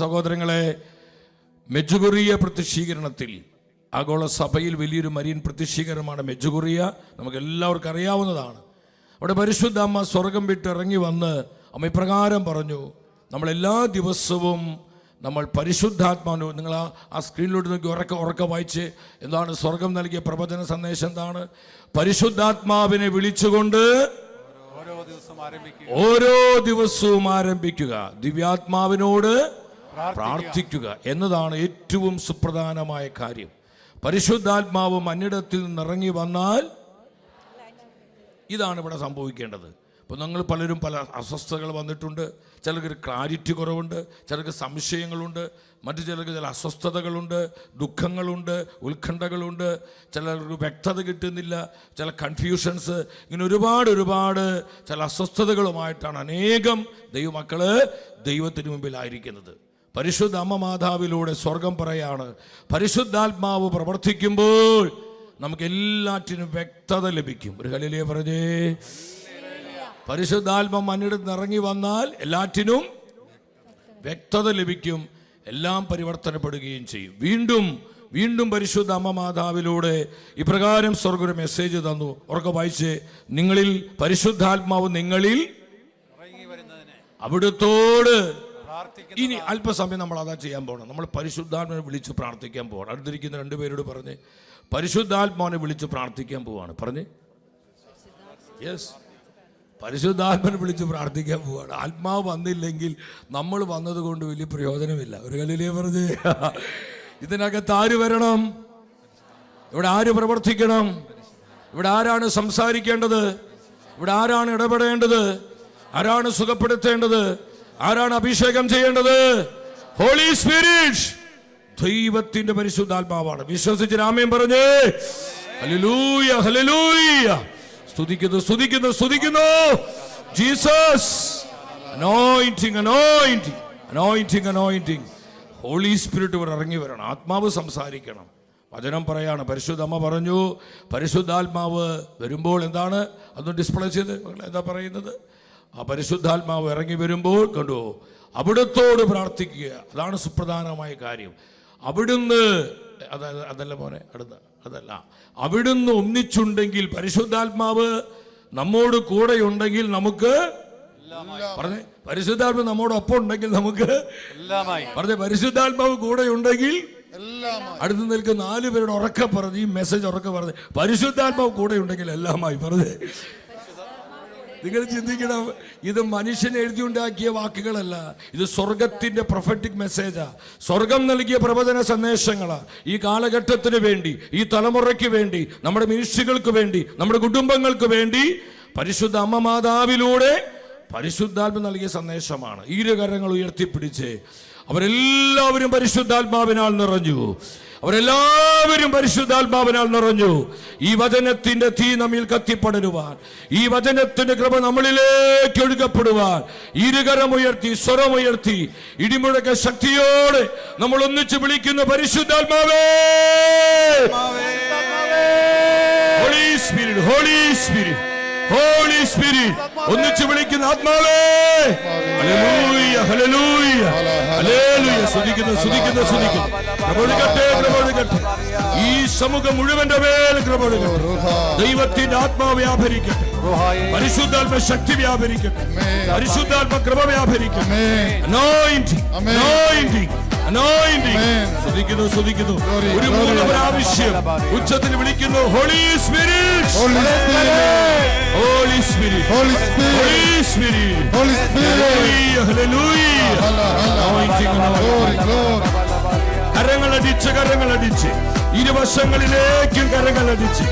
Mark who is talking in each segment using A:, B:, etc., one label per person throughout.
A: സഹോദരങ്ങളെ, മെജുഗുറിയ പ്രത്യക്ഷീകരണത്തിൽ ആഗോള സഭയിൽ വലിയൊരു മരിയൻ പ്രത്യക്ഷീകരണമാണ് മെജുഗുറിയ. നമുക്ക് എല്ലാവർക്കും അറിയാവുന്നതാണ്. അവിടെ പരിശുദ്ധ അമ്മ സ്വർഗം വിട്ട് ഇറങ്ങി വന്ന് അമ്മ ഇപ്രകാരം പറഞ്ഞു, നമ്മളെല്ലാ ദിവസവും നമ്മൾ പരിശുദ്ധാത്മാവിന്, നിങ്ങൾ ആ സ്ക്രീനിലോട്ട് നോക്കി ഉറക്ക വായിച്ച് എന്താണ് സ്വർഗം നൽകിയ പ്രവചന സന്ദേശം എന്താണ്? പരിശുദ്ധാത്മാവിനെ വിളിച്ചുകൊണ്ട് ഓരോ ദിവസവും ആരംഭിക്കുക, ദിവ്യാത്മാവിനോട് പ്രാർത്ഥിക്കുക എന്നതാണ് ഏറ്റവും സുപ്രധാനമായ കാര്യം. പരിശുദ്ധാത്മാവ് മന്നിടത്തിൽ നിന്നിറങ്ങി വന്നാൽ ഇതാണ് ഇവിടെ സംഭവിക്കേണ്ടത്. ഇപ്പോൾ നിങ്ങൾ പലരും പല അസ്വസ്ഥതകൾ വന്നിട്ടുണ്ട്. ചിലർക്ക് ക്ലാരിറ്റി കുറവുണ്ട്, ചിലർക്ക് സംശയങ്ങളുണ്ട്, മറ്റു ചിലർക്ക് ചില അസ്വസ്ഥതകളുണ്ട്, ദുഃഖങ്ങളുണ്ട്, ഉത്കണ്ഠകളുണ്ട്, ചിലർക്ക് വ്യക്തത കിട്ടുന്നില്ല, ചില കൺഫ്യൂഷൻസ്, ഇങ്ങനെ ഒരുപാട് ചില അസ്വസ്ഥതകളുമായിട്ടാണ് അനേകം ദൈവമക്കൾ ദൈവത്തിന് മുമ്പിലായിരിക്കുന്നത്. പരിശുദ്ധ അമ്മ മാതാവിലൂടെ സ്വർഗം പറയാണ്, പരിശുദ്ധാത്മാവ് പ്രവർത്തിക്കുമ്പോൾ നമുക്ക് എല്ലാറ്റിനും വ്യക്തത ലഭിക്കും. ഒരു ഹല്ലേലൂയ പറഞ്ഞേ. പരിശുദ്ധാത്മ മണ്ണിടത്ത് ഇറങ്ങി വന്നാൽ എല്ലാറ്റിനും വ്യക്തത ലഭിക്കും, എല്ലാം പരിവർത്തനപ്പെടുകയും ചെയ്യും. വീണ്ടും പരിശുദ്ധ അമ്മ മാതാവിലൂടെ ഇപ്രകാരം സ്വർഗ്ഗ മെസ്സേജ് തന്നു. ഉറക്കെ വായിച്ച്, നിങ്ങളിൽ പരിശുദ്ധാത്മാവ് നിങ്ങളിൽ അവിടുത്തോട്. ഇനി അല്പസമയം നമ്മൾ അതാ ചെയ്യാൻ പോകണം. നമ്മൾ പരിശുദ്ധാത്മാവിനെ വിളിച്ച് പ്രാർത്ഥിക്കാൻ പോകണം. അടുത്തിരിക്കുന്ന രണ്ടുപേരോട് പറഞ്ഞ് പരിശുദ്ധാത്മാവിനെ വിളിച്ച് പ്രാർത്ഥിക്കാൻ പോവാണ്. പറഞ്ഞ് യെസ്, പരിശുദ്ധാത്മാവിനെ വിളിച്ച് പ്രാർത്ഥിക്കാൻ പോവാണ്. ആത്മാവ് വന്നില്ലെങ്കിൽ നമ്മൾ വന്നത് കൊണ്ട് വലിയ പ്രയോജനമില്ല. ഒരു ഹല്ലേലൂയ പറഞ്ഞ്. ഇതിനകത്ത് ആര് വരണം? ഇവിടെ ആര് പ്രവർത്തിക്കണം? ഇവിടെ ആരാണ് സംസാരിക്കേണ്ടത്? ഇവിടെ ആരാണ് ഇടപെടേണ്ടത്? ആരാണ് സുഖപ്പെടുത്തേണ്ടത്? ആരാണ് അഭിഷേകം ചെയ്യേണ്ടത്? ഹോളി സ്പിരിറ്റ്, ദൈവത്തിന്റെ പരിശുദ്ധാത്മാവാണ്. വിശ്വസിച്ച് ആമേൻ പറഞ്ഞേ. Hallelujah, hallelujah. സ്തുതിക്കുന്നു ജീസസ്. അനോയിന്റിങ്. ഹോളി സ്പിരിറ്റ് ഇവിടെ ഇറങ്ങി വരണം. ആത്മാവ് സംസാരിക്കണം. വചനം പറയാണ്, പരിശുദ്ധ അമ്മ പറഞ്ഞു, പരിശുദ്ധാത്മാവ് വരുമ്പോൾ എന്താണ് അതൊന്ന് ഡിസ്പ്ലേ ചെയ്ത് എന്താ പറയുന്നത്? ആ പരിശുദ്ധാത്മാവ് ഇറങ്ങി വരുമ്പോൾ കണ്ടു, അവിടുത്തോട് പ്രാർത്ഥിക്കുക. അതാണ് സുപ്രധാനമായ കാര്യം. അവിടുന്ന് അതല്ല മോനെ, അതല്ല, അവിടുന്ന് ഒന്നിച്ചുണ്ടെങ്കിൽ, പരിശുദ്ധാത്മാവ് നമ്മോട് കൂടെ ഉണ്ടെങ്കിൽ നമുക്ക് പറഞ്ഞേ, പരിശുദ്ധാത്മാവ് നമ്മോടൊപ്പം ഉണ്ടെങ്കിൽ നമുക്ക് പറഞ്ഞേ, പരിശുദ്ധാത്മാവ് കൂടെ ഉണ്ടെങ്കിൽ അടുത്ത് നിൽക്കുന്ന 4 പേരുടെ ഉറക്കെ പറഞ്ഞ് ഈ മെസ്സേജ് ഉറക്കെ പറഞ്ഞ്, പരിശുദ്ധാത്മാവ് കൂടെ ഉണ്ടെങ്കിൽ എല്ലാമായി പറഞ്ഞേ. നിങ്ങൾ ചിന്തിക്കണം, ഇത് മനുഷ്യൻ എഴുതിയുണ്ടാക്കിയ വാക്കുകളല്ല, ഇത് സ്വർഗത്തിന്റെ പ്രൊഫറ്റിക് മെസ്സേജാ. സ്വർഗം നൽകിയ പ്രവചന സന്ദേശങ്ങളാ. ഈ കാലഘട്ടത്തിന് വേണ്ടി, ഈ തലമുറയ്ക്ക് വേണ്ടി, നമ്മുടെ മിനിസ്ട്രികൾക്ക് വേണ്ടി, നമ്മുടെ കുടുംബങ്ങൾക്ക് വേണ്ടി പരിശുദ്ധ അമ്മ മാതാവിലൂടെ പരിശുദ്ധാത്മ നൽകിയ സന്ദേശമാണ്. ഇരുകരങ്ങൾ ഉയർത്തിപ്പിടിച്ച് അവരെല്ലാവരും പരിശുദ്ധാത്മാവിനാൽ നിറഞ്ഞു. ഈ വചനത്തിന്റെ തീ നമ്മിൽ കത്തിപ്പടരുവാൻ, ഈ വചനത്തിന്റെ കൃപ നമ്മളിലേക്ക് ഒഴുകപ്പെടുവാൻ ഇരുകരമുയർത്തി, സ്വരമുയർത്തി, ഇടിമുഴക്ക ശക്തിയോടെ നമ്മൾ ഒന്നിച്ച് വിളിക്കുന്ന പരിശുദ്ധാത്മാവേ, holy spirit, holy spirit, holy spirit, ഒന്നിച്ച് വിളിക്കുന്ന ആത്മാവേ. Hallelujah, hallelujah, hallelujah. സ്തുതിക്കുന്നു. കൃപയൊഴുകട്ടെ. ഈ സമൂഹം മുഴുവന്റെ മേൽ കൃപയൊഴുകട്ടെ. ദൈവത്തിന്റെ ആത്മാവ് വ്യാപരിക്കട്ടെ. പരിശുദ്ധാത്മ ശക്തി വ്യാപരിക്കട്ടെ. പരിശുദ്ധാത്മ കൃപ വ്യാപരിക്കട്ടെ. സ്തുതിക്കുന്നു. ഒരു 3 പ്രാവശ്യം ഉച്ചത്തിൽ വിളിക്കുന്നു, Holy spirit, holy spirit, holy spirit, holy Spirit. Hallelujah. കരങ്ങളടിച്ച് ഇരുവശങ്ങളിലേക്കും കരങ്ങളടിച്ച്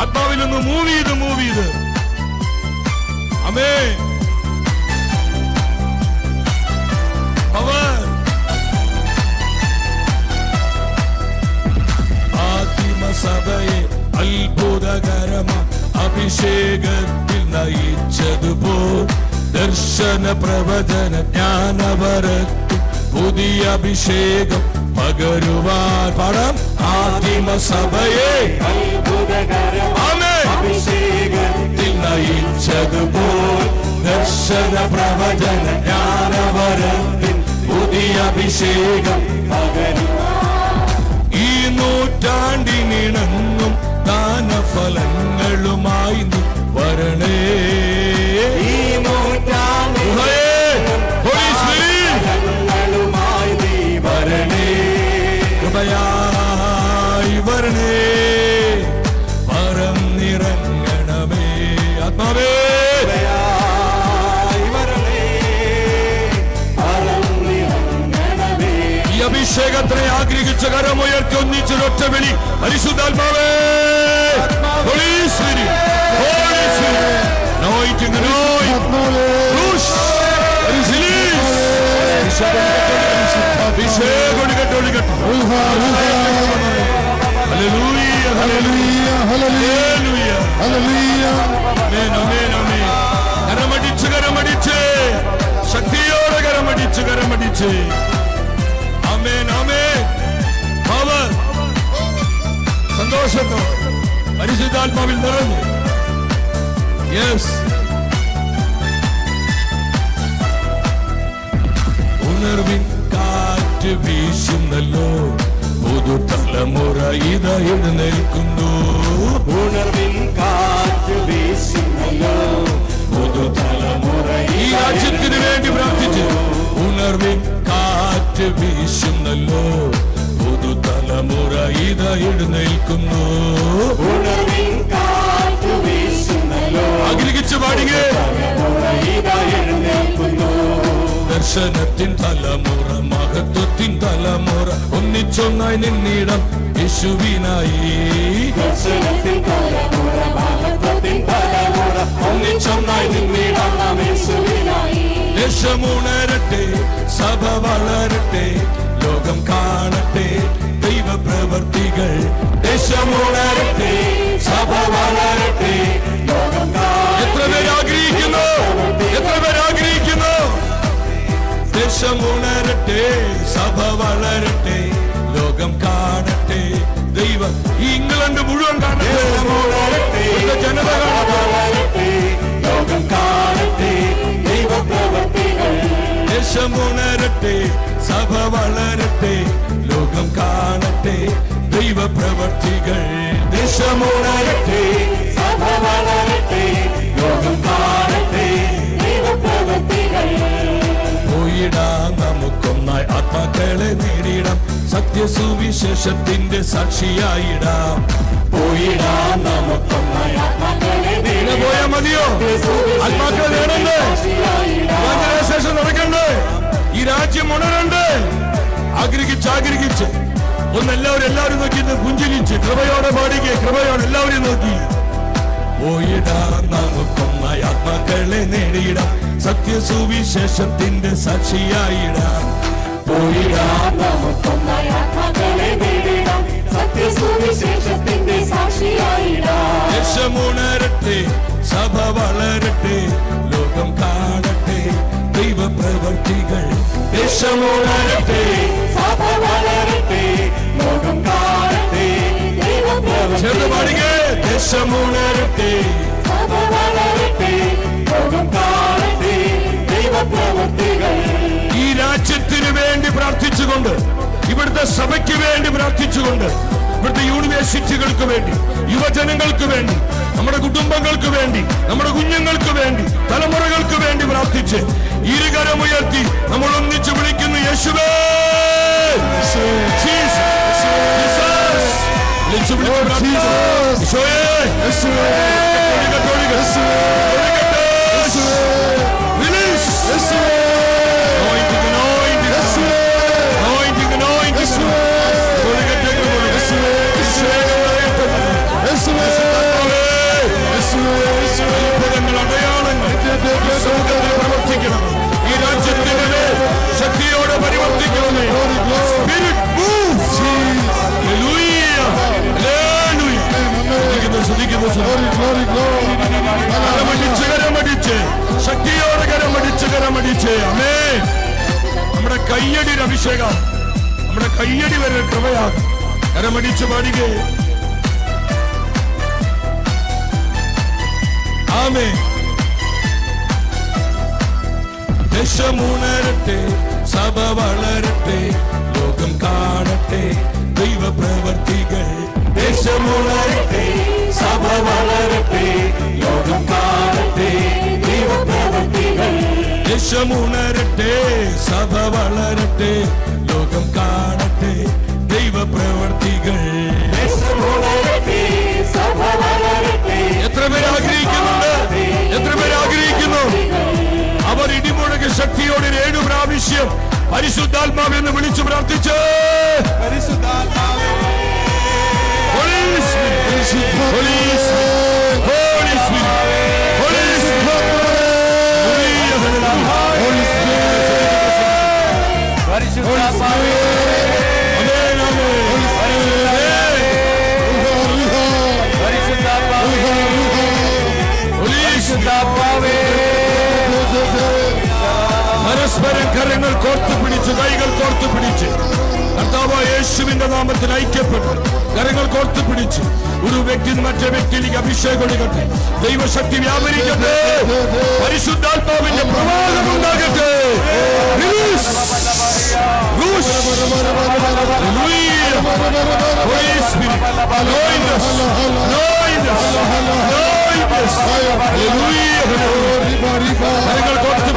A: ആത്മാവിൽ നിന്ന് മൂവ് ചെയ്ത് ആമേൻ. പവർ ആദിമസഭയെ അത്ഭുതകരമാ അഭിഷേകത്തിൽ നയിച്ചതുപോൽ ദർശന പ്രവചന ജ്ഞാനവരത്തിൽ പുതിയ അഭിഷേകം പകരുവാൻ പാടാം. ആദിമസഭയെ അഭിഷേകത്തിൽ നയിച്ചതുപോൽ ദർശന പ്രവചന ജ്ഞാനവരത്തിൽ ഈ അഭിഷേകം ഈ നൂറ്റാണ്ടിനിണങ്ങും ദാനഫലങ്ങളുമായി നീ വരണേ. ഈ നൂറ്റാണ്ടിനുമായി നീ വരണേ. കൃപയായി വരണേ, പറന്നിറങ്ങണമേ. ആത്മാവേ അഭിഷേകത്തിനെ ആഗ്രഹിച്ച കരമുയർത്തി ഒന്നിച്ചൊരൊറ്റ വിളി. പരിശുദ്ധാത്മാവേ, Holy Spirit, Holy Spirit, anointing, anointing, push, release. അഭിഷേകം ഒഴുകട്ടെ, ഒഴുകട്ടെ. Hallelujah, hallelujah, hallelujah, hallelujah. Amen, amen, amen. കരമടിച്ച്, കരമടിച്ച്, ശക്തിയോടെ കരമടിച്ച്, കരമടിച്ച്. ആമേൻ, ആമേൻ. പവർ, സന്തോഷത്തോടെ പരിശുദ്ധാത്മാവിൽ നിറഞ്ഞു. യെസ്. ഉണർവിൻ കാറ്റ് വീശുന്നല്ലോ, പുതുതലമുറ ഇതാ എഴുന്നേൽക്കുന്നു. ഉണർവിൻ കാറ്റ് വീശുന്നല്ലോ, പുതുതലമുറ ഈ രാജ്യത്തിന് വേണ്ടി പ്രാർത്ഥിച്ചു. ഉണർവിൻ കാറ്റ് വീശുന്നല്ലോ, പുതുതലമുറ ഇതാ എഴുന്നേൽക്കുന്നു. ആഗ്രഹിച്ചു പാടികേ. ദർശനത്തിൻ തലമുറ, മഹത്വത്തിൻ തലമുറ, ഒന്നിച്ചൊന്നായി നിന്നിടം യേശുവിനായി. ദർശനത്തിൻ തലമുറ, മഹത്വത്തിൻ തലമുറ, ഒന്നിച്ചൊന്നായി നിന്നിടം യേശുവിനായി. ദേശമുണരട്ടെ, സഭ വളരട്ടെ, ലോകം കാണട്ടെ ദൈവപ്രവർത്തികൾ. ദേശമുണരട്ടെ, സഭ വളരട്ടെ, ലോകം കാണട്ടെ. എത്ര പേര് ആഗ്രഹിക്കുന്നു? എത്ര പേര് ആഗ്രഹിക്കുന്നു? ദേശമുണരട്ടെ, സഭ വളരട്ടെ, ലോകം കാണട്ടെ ദൈവ. ഈ ഇംഗ്ലണ്ട് മുഴുവൻ കാണട്ടെ, ജനത കാണട്ടെ, ലോകം കാണട്ടെ ദൈവപ്രവർത്തികൾ. ദേശമുണരട്ടെ, സഭ വളരട്ടെ, ലോകം കാണട്ടെ ദൈവപ്രവർത്തികൾ. ദേശമുണരട്ടെ, സഭ വളരട്ടെ, ലോകം കാണട്ടെ ദൈവപ്രവർത്തികൾ. പോയിടാം നമുക്കൊന്നായി ആത്മാക്കളെ നേടിടാം, സത്യസുവിശേഷത്തിന്റെ സാക്ഷിയായിടാം. പോയിടാം നമുക്കൊന്നായി ആത്മാക്കളെ നേടിടാം. പോയാൽ മതിയോ? ആത്മാക്കളെ നേടണ്ടേ? ശേഷം നടക്കണ്ടേ? ഈ രാജ്യം ഉണരണ്ടേ? ആഗ്രഹിച്ച് ആഗ്രഹിച്ച് ഒന്നെല്ലാവരും നോക്കി പുഞ്ചിരിച്ച് കൃപയോടെ പാടിക്കേ. കൃപയോടെ എല്ലാവരും നോക്കി. പോയിടാം നമുക്കൊന്നായി ആത്മാക്കളെ നേടിയിടാം, സത്യസുവിശേഷത്തിന്റെ സാക്ഷിയായിടാം. പോയിടാം നമുക്കൊന്നായി ആത്മാക്കളെ നേടിയിടാം, സത്യസുവിശേഷത്തിന്റെ സാക്ഷിയായിടാം. ദേശമുണരട്ടെ, സഭ വളരട്ടെ, ലോകം കാണട്ടെ ദൈവപ്രവർത്തികൾ. ദേശമുണരട്ടെ, സഭ വളരട്ടെ, ലോകം കാണട്ടെ ദൈവപ്രവർത്തികൾ. ചേർന്ന് പാടിക്കേ. ദേശമുണരട്ടെ, സഭ വളരട്ടെ, ലോകം കാണട്ടെ ദൈവപ്രവർത്തികൾ. ഈ രാജ്യത്തിന് വേണ്ടി പ്രാർത്ഥിച്ചുകൊണ്ട്, ഇവിടുത്തെ സഭയ്ക്ക് വേണ്ടി പ്രാർത്ഥിച്ചുകൊണ്ട്, ഇവിടുത്തെ യൂണിവേഴ്സിറ്റികൾക്ക് വേണ്ടി, യുവജനങ്ങൾക്ക് വേണ്ടി, നമ്മുടെ കുടുംബങ്ങൾക്ക് വേണ്ടി, നമ്മുടെ കുഞ്ഞുങ്ങൾക്ക് വേണ്ടി, തലമുറകൾക്ക് വേണ്ടി പ്രാർത്ഥിച്ച് ഇരുകരമുയർത്തി നമ്മൾ ഒന്നിച്ച് വിളിക്കുന്നു. യേശുവേ, പ്രവർത്തിക്കണം. ഈ രാജ്യത്തിന്റെ ശക്തിയോടെ പരിവർത്തിക്കണമേ. കരമടിച്ച് ശക്തിയോടെ കരമടിച്ച് ആമേൻ. നമ്മുടെ കയ്യടിയുടെ അഭിഷേകം, നമ്മുടെ കയ്യടി വരെ കൃപയാകും. കരമടിച്ച് പാടുകേ. ആമേൻ. ദേശമുണരട്ടെ, സഭ വളരട്ടെ, ലോകം കാണട്ടെ ദൈവപ്രവർത്തികൾ. ദേശമുണരട്ടെ, സഭ വളരട്ടെ, ലോകം കാണട്ടെ ദൈവപ്രവർത്തികൾ. ദേശമുണരട്ടെ, സഭ വളരട്ടെ, ലോകം കാണട്ടെ ദൈവപ്രവർത്തികൾ. എത്ര പേര് ആഗ്രഹിക്കുന്നുണ്ട്? എത്ര പേര് ആഗ്രഹിക്കുന്നു? അവർ ഇടിമുഴക്ക് ശക്തിയോടെ 7 പ്രാവശ്യം പരിശുദ്ധാത്മാവെന്ന് വിളിച്ചു പ്രാർത്ഥിച്ച് പരിശുദ്ധാത്മാവേ, Holy Spirit, Holy Spirit, Holy Spirit, Holy Spirit, Holy Spirit, പരിശുദ്ധാത്മാവേ, ആമേൻ, ആമേൻ, പരിശുദ്ധാത്മാവേ, പരസ്പരം കരങ്ങൾ കോർത്തു പിടിച്ച്, കൈകൾ കോർത്തു പിടിച്ച്, കർത്താവായ യേശുവിന്റെ നാമത്തിൽ ഐക്യപ്പെട്ടു കരങ്ങൾ കോർത്തു പിടിച്ച് ഒരു വ്യക്തി മറ്റേ വ്യക്തിയിലേക്ക് അഭിഷേകം കൊടുക്കട്ടെ. ദൈവശക്തി വ്യാപരിക്കട്ടെ, പരിശുദ്ധാത്മാവിന്റെ പ്രവാഹം ഉണ്ടാകട്ടെ. കരങ്ങൾ കോർത്തു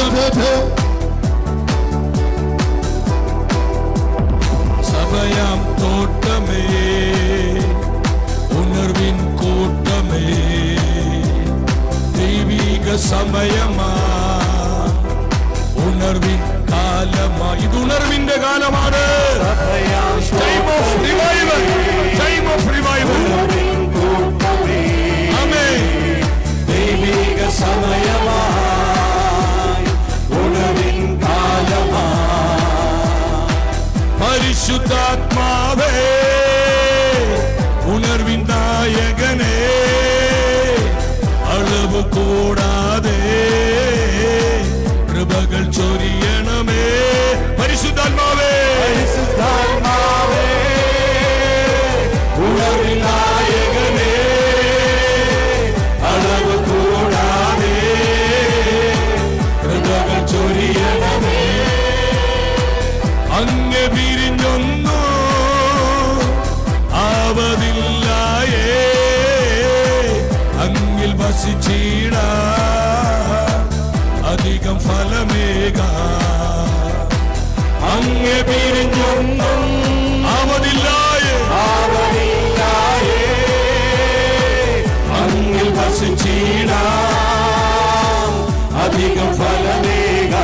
A: പിടിച്ച് സഭയാം തോട്ടമേ, ഉണർവിൻ കൂട്ടമേ, ദൈവിക സമയമാ, ഉണർവിൻ കാലമാ. ഇത് ഉണർവിന്റെ കാലമാണ്. Time of revival, time of revival. Amen. ദൈവിക സമയമാ, ഉണർവിൻ കാലമാ, പരിശുദ്ധാത്മാവേ, ഉണർവിൻ നായകനേ, അളവ് കൂടാതെ കൃപകൾ ചൊരിയണമേ. പരിശുദ്ധാത്മാവേ, പരിശുദ്ധാത്മാവേ, ഉണർവിൻ നായകനേ, അളവ് കൂടാതെ കൃപകൾ ചൊരിയണമേ. അങ്ങ് പിരിഞ്ഞൊന്നു ആവതില്ലായേ, അങ്ങിൽ വസിച്ചിട അധികം ഫലമേക. അങ്ങ് പിരിഞ്ഞൊന്നും ആവതില്ലായേ, അങ്ങിൽ വസിച്ചിട അധികം ഫലമേക.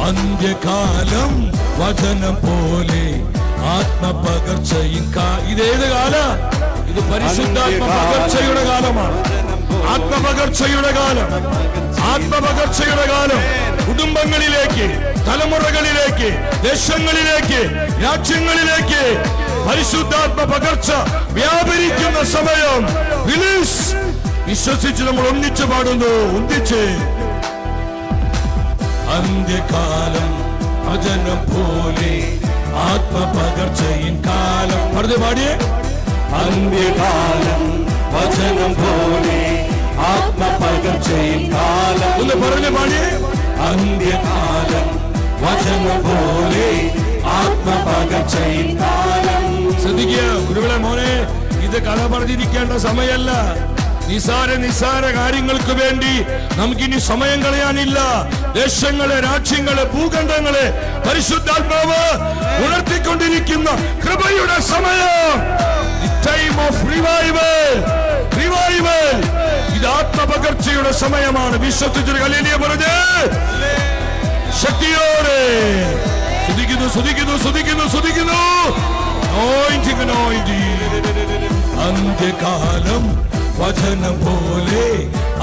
A: അന്ത്യകാലം വചനം പോലെ ആത്മപകർച്ചയും. ഇതേത് കാല? ഇത് പരിശുദ്ധാത്മ പകർച്ചയുടെ കാലമാണ്. ആത്മപകർച്ചയുടെ കാലം, ആത്മപകർച്ചയുടെ കാലം. കുടുംബങ്ങളിലേക്ക്, തലമുറകളിലേക്ക്, ദേശങ്ങളിലേക്ക്, രാജ്യങ്ങളിലേക്ക് പരിശുദ്ധാത്മ പകർച്ച വ്യാപരിക്കുന്ന സമയം. റിലീസ്. വിശ്വസിച്ച് നമ്മൾ ഒന്നിച്ചു പാടുന്നു. ഒന്നിച്ച് അന്ത്യകാലം വചനം പോലെ ആത്മപകർച്ചയിൻ കാലം. പറഞ്ഞു പാടിയേ. അന്ത്യകാലം വചനം പോലെ ആത്മപകർച്ചയിൻ കാലം. ഒന്ന് പറഞ്ഞു പാടിയേ. അന്ത്യകാലം വചനം പോലെ ആത്മപകർച്ചയിൻ കാലം. ശ്രദ്ധിക്കുക ഗുരുവിളെ മോനെ, ഇത് കഥ പറഞ്ഞിരിക്കേണ്ട സമയമല്ല. നിസാര കാര്യങ്ങൾക്ക് വേണ്ടി നമുക്കിനി സമയം കളയാനില്ല. ദേശങ്ങളെ, രാജ്യങ്ങളെ, ഭൂഖണ്ഡങ്ങളെ പരിശുദ്ധാത്മാവ് ഉണർത്തിക്കൊണ്ടിരിക്കുന്ന കൃപയുടെ സമയം. Time of revival, revival. ഇത് ആത്മപകർച്ചയുടെ സമയമാണ്. വിശ്വസിച്ചൊരു ഹല്ലേലൂയ പറഞ്ഞ് ശക്തിയോടെ സ്തുതിക്കുന്നു, സ്തുതിക്കുന്നു, സ്തുതിക്കുന്നു, സ്തുതിക്കുന്നു. Anointing, anointing. അന്ത്യകാലം വചനം പോലെ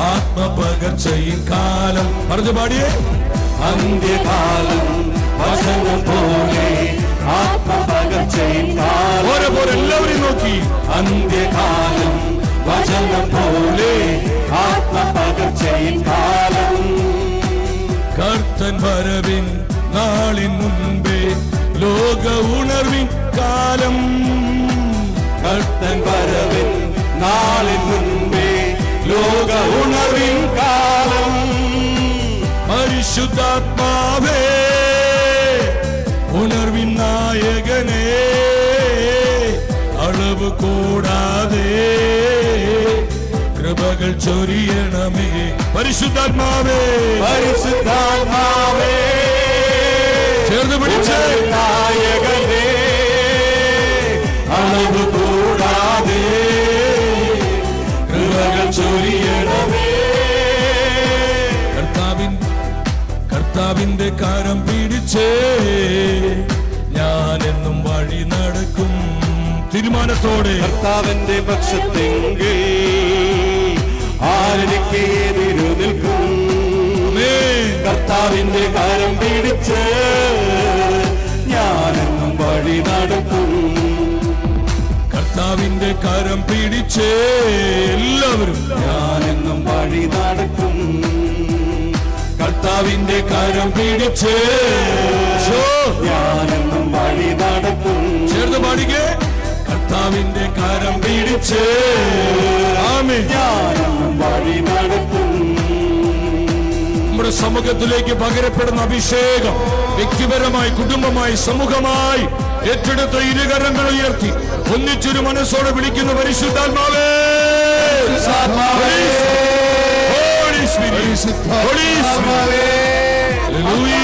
A: ആത്മപകർച്ചയിൻ കാലം. പറഞ്ഞു പാടിയേ. അന്ത്യകാലം വചനം പോലെ ആത്മപകർച്ചയിൻ കാലം. പോലെ എല്ലാവരെയും നോക്കി. അന്ത്യകാലം
B: വചനം പോലെ ആത്മപകർച്ചയിൻ കാലം.
A: കർത്തൻ വരവിൻ നാളിൻ മുൻപേ ലോക ഉണർവിൻ കാലം.
B: കർത്തൻ വരവിൻ നാളിൻ മുൻപേ ലോക ഉണർവിൻ കാലം.
A: പരിശുദ്ധാത്മാവേ ഉണർവിൻ നായകനേ, അളവ് കൂടാതെ കൃപകൾ ചൊരിയണമേ. പരിശുദ്ധാത്മാവേ,
B: പരിശുദ്ധാത്മാവേ
A: ചേർന്ന് പിടിച്ച്
B: നായകനേ, അളവ് കൂടാതെ കൃപകൾ ചൊരിയണമേ.
A: കർത്താവിന്റെ കരം പിടിച്ചേ ഞാനെന്നും വഴി നടക്കും. തീരുമാനത്തോടെ
B: കർത്താവിന്റെ പക്ഷത്തെങ്കിൽ ആരെനിക്ക് എതിരു നിൽക്കും. കർത്താവിന്റെ കരം പിടിച്ച് ഞാനെന്നും വഴി നടക്കും.
A: കർത്താവിന്റെ കരം പിടിച്ചേ എല്ലാവരും
B: ഞാനെന്നും വഴി നടക്കും.
A: കർത്താവിന്റെ കരം പിടിച്ചേ
B: ഞാനെന്നും വഴി നടക്കും.
A: ചേർന്ന് പാടിക്കേ. കർത്താവിന്റെ കരം പിടിച്ചേ ആമേൻ.
B: ഞാനെന്നും വഴി നടക്കും.
A: നമ്മുടെ സമൂഹത്തിലേക്ക് പകരപ്പെടുന്ന അഭിഷേകം വ്യക്തിപരമായി, കുടുംബമായി, സമൂഹമായി ഏറ്റെടുത്ത ഇരുകരങ്ങൾ ഉയർത്തി ഒന്നിച്ചൊരു മനസ്സോടെ വിളിക്കുന്ന പരിശുദ്ധാത്മാവേ, Holy Spirit, Holy Spirit, Hallelujah.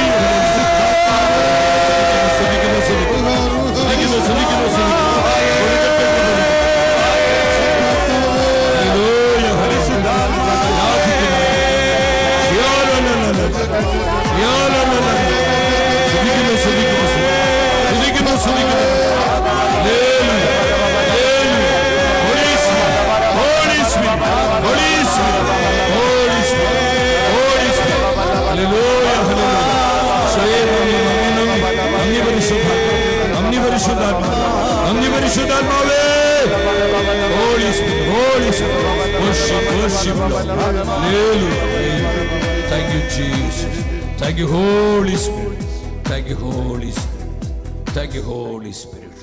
A: പരിശുദ്ധാത്മാവേ, Holy Spirit, Holy Spirit, worship, worship Lord. Hallelujah. Thank you Jesus. Thank you Holy Spirit. Thank you Holy Spirit. Thank you Holy Spirit.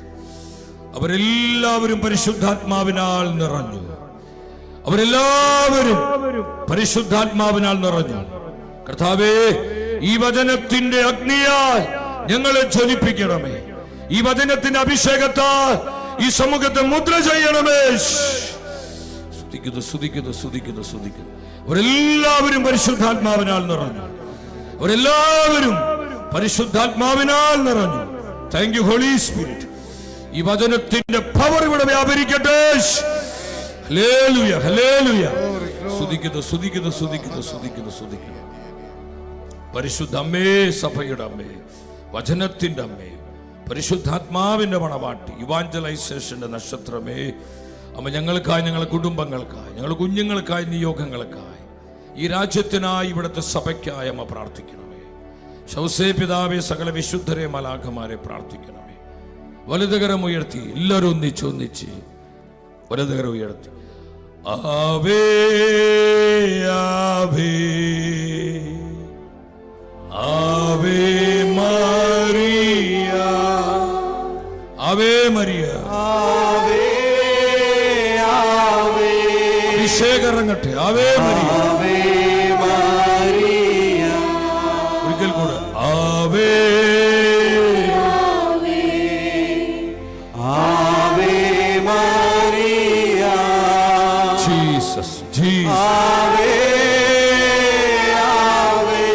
A: അവരെല്ലാവരും പരിശുദ്ധാത്മാവിനാൽ നിറഞ്ഞു. അവരെല്ലാവരും പരിശുദ്ധാത്മാവിനാൽ നിറഞ്ഞു. കർത്താവേ, ഈ വചനത്തിന്റെ അഗ്നിയാൽ ഞങ്ങളെ ജ്വലിപ്പിക്കണമേ. ഈ വചനത്തിന്റെ അഭിഷേകത്താൽ ഈ സമൂഹത്തെ മുദ്ര ചെയ്യണമേ. സ്തുതിക്കുന്നു, സ്തുതിക്കുന്നു, സ്തുതിക്കുന്നു, സ്തുതിക്കുന്നു. അവരെല്ലാവരും പരിശുദ്ധാത്മാവിനാൽ നിറഞ്ഞു. അവരെല്ലാവരും പരിശുദ്ധാത്മാവിനാൽ നിറഞ്ഞു. Thank you holy spirit. ഈ വചനത്തിന്റെ പവർ ഇവിടെ വ്യാപരിക്കട്ടെ. Hallelujah, hallelujah. സ്തുതിക്കുന്നു, സ്തുതിക്കുന്നു, സ്തുതിക്കുന്നു, സ്തുതിക്കുന്നു, സ്തുതിക്കുന്നു. പരിശുദ്ധ അമ്മേ, സഭയുടെ അമ്മേ, വചനത്തിന്റെ അമ്മേ, പരിശുദ്ധാത്മാവിന്റെ മണവാട്ടി, ഇവാഞ്ചലൈസേഷന്റെ നക്ഷത്രമേ, അമ്മ ഞങ്ങൾക്കായി, ഞങ്ങളുടെ കുടുംബങ്ങൾക്കായി, ഞങ്ങളുടെ കുഞ്ഞുങ്ങൾക്കായി, നിയോഗങ്ങൾക്കായി, ഈ രാജ്യത്തിനായി, ഇവിടുത്തെ സഭയ്ക്കായി അമ്മ പ്രാർത്ഥിക്കണമേ. ശൗസേ പിതാവേ, സകല വിശുദ്ധരെ, മലാഖമാരെ പ്രാർത്ഥിക്കണമേ. വലതുകരം ഉയർത്തി എല്ലാവരും ഒന്നിച്ച് വലതുകരം ഉയർത്തി ആവേ ആവേ ആവേ മരിയ, ആവേ മരിയ,
B: ആവേ ആവേ,
A: അഭിഷേകം ഇറങ്ങട്ടെ. ആവേ മരിയ,
B: ആവേ മരിയ.
A: ഒരിക്കൽ കൂടെ ആവേ
B: ആവേ മരിയ.
A: Jesus, Jesus.
B: ആവേ ആവേ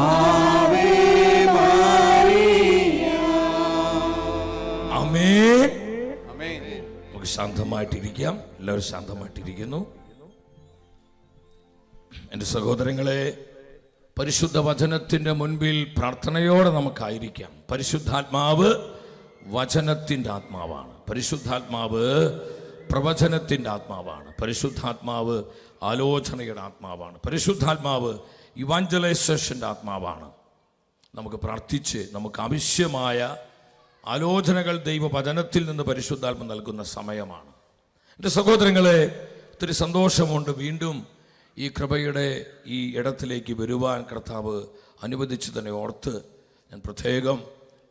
B: ആവേ മരിയ.
A: ആമേൻ. നമുക്ക് ശാന്തമായിട്ടിരിക്കാം. എല്ലാവരും ശാന്തമായിട്ടിരിക്കുന്നു. എൻ്റെ സഹോദരങ്ങളെ, പരിശുദ്ധ വചനത്തിൻ്റെ മുൻപിൽ പ്രാർത്ഥനയോടെ നമുക്കായിരിക്കാം. പരിശുദ്ധാത്മാവ് വചനത്തിൻ്റെ ആത്മാവാണ്. പരിശുദ്ധാത്മാവ് പ്രവചനത്തിൻ്റെ ആത്മാവാണ്. പരിശുദ്ധാത്മാവ് ആലോചനയുടെ ആത്മാവാണ്. പരിശുദ്ധാത്മാവ് ഇവാഞ്ചലൈസേഷൻ്റെ ആത്മാവാണ്. നമുക്ക് പ്രാർത്ഥിച്ച് നമുക്ക് ആവശ്യമായ ആലോചനകൾ ദൈവവചനത്തിൽ നിന്ന് പരിശുദ്ധാത്മ നൽകുന്ന സമയമാണ്. എൻ്റെ സഹോദരങ്ങളെ, ഒത്തിരി സന്തോഷമുണ്ട് വീണ്ടും ഈ കൃപയുടെ ഈ ഇടത്തിലേക്ക് വരുവാൻ കർത്താവ് അനുവദിച്ച് തന്നെ ഓർത്ത് ഞാൻ പ്രത്യേകം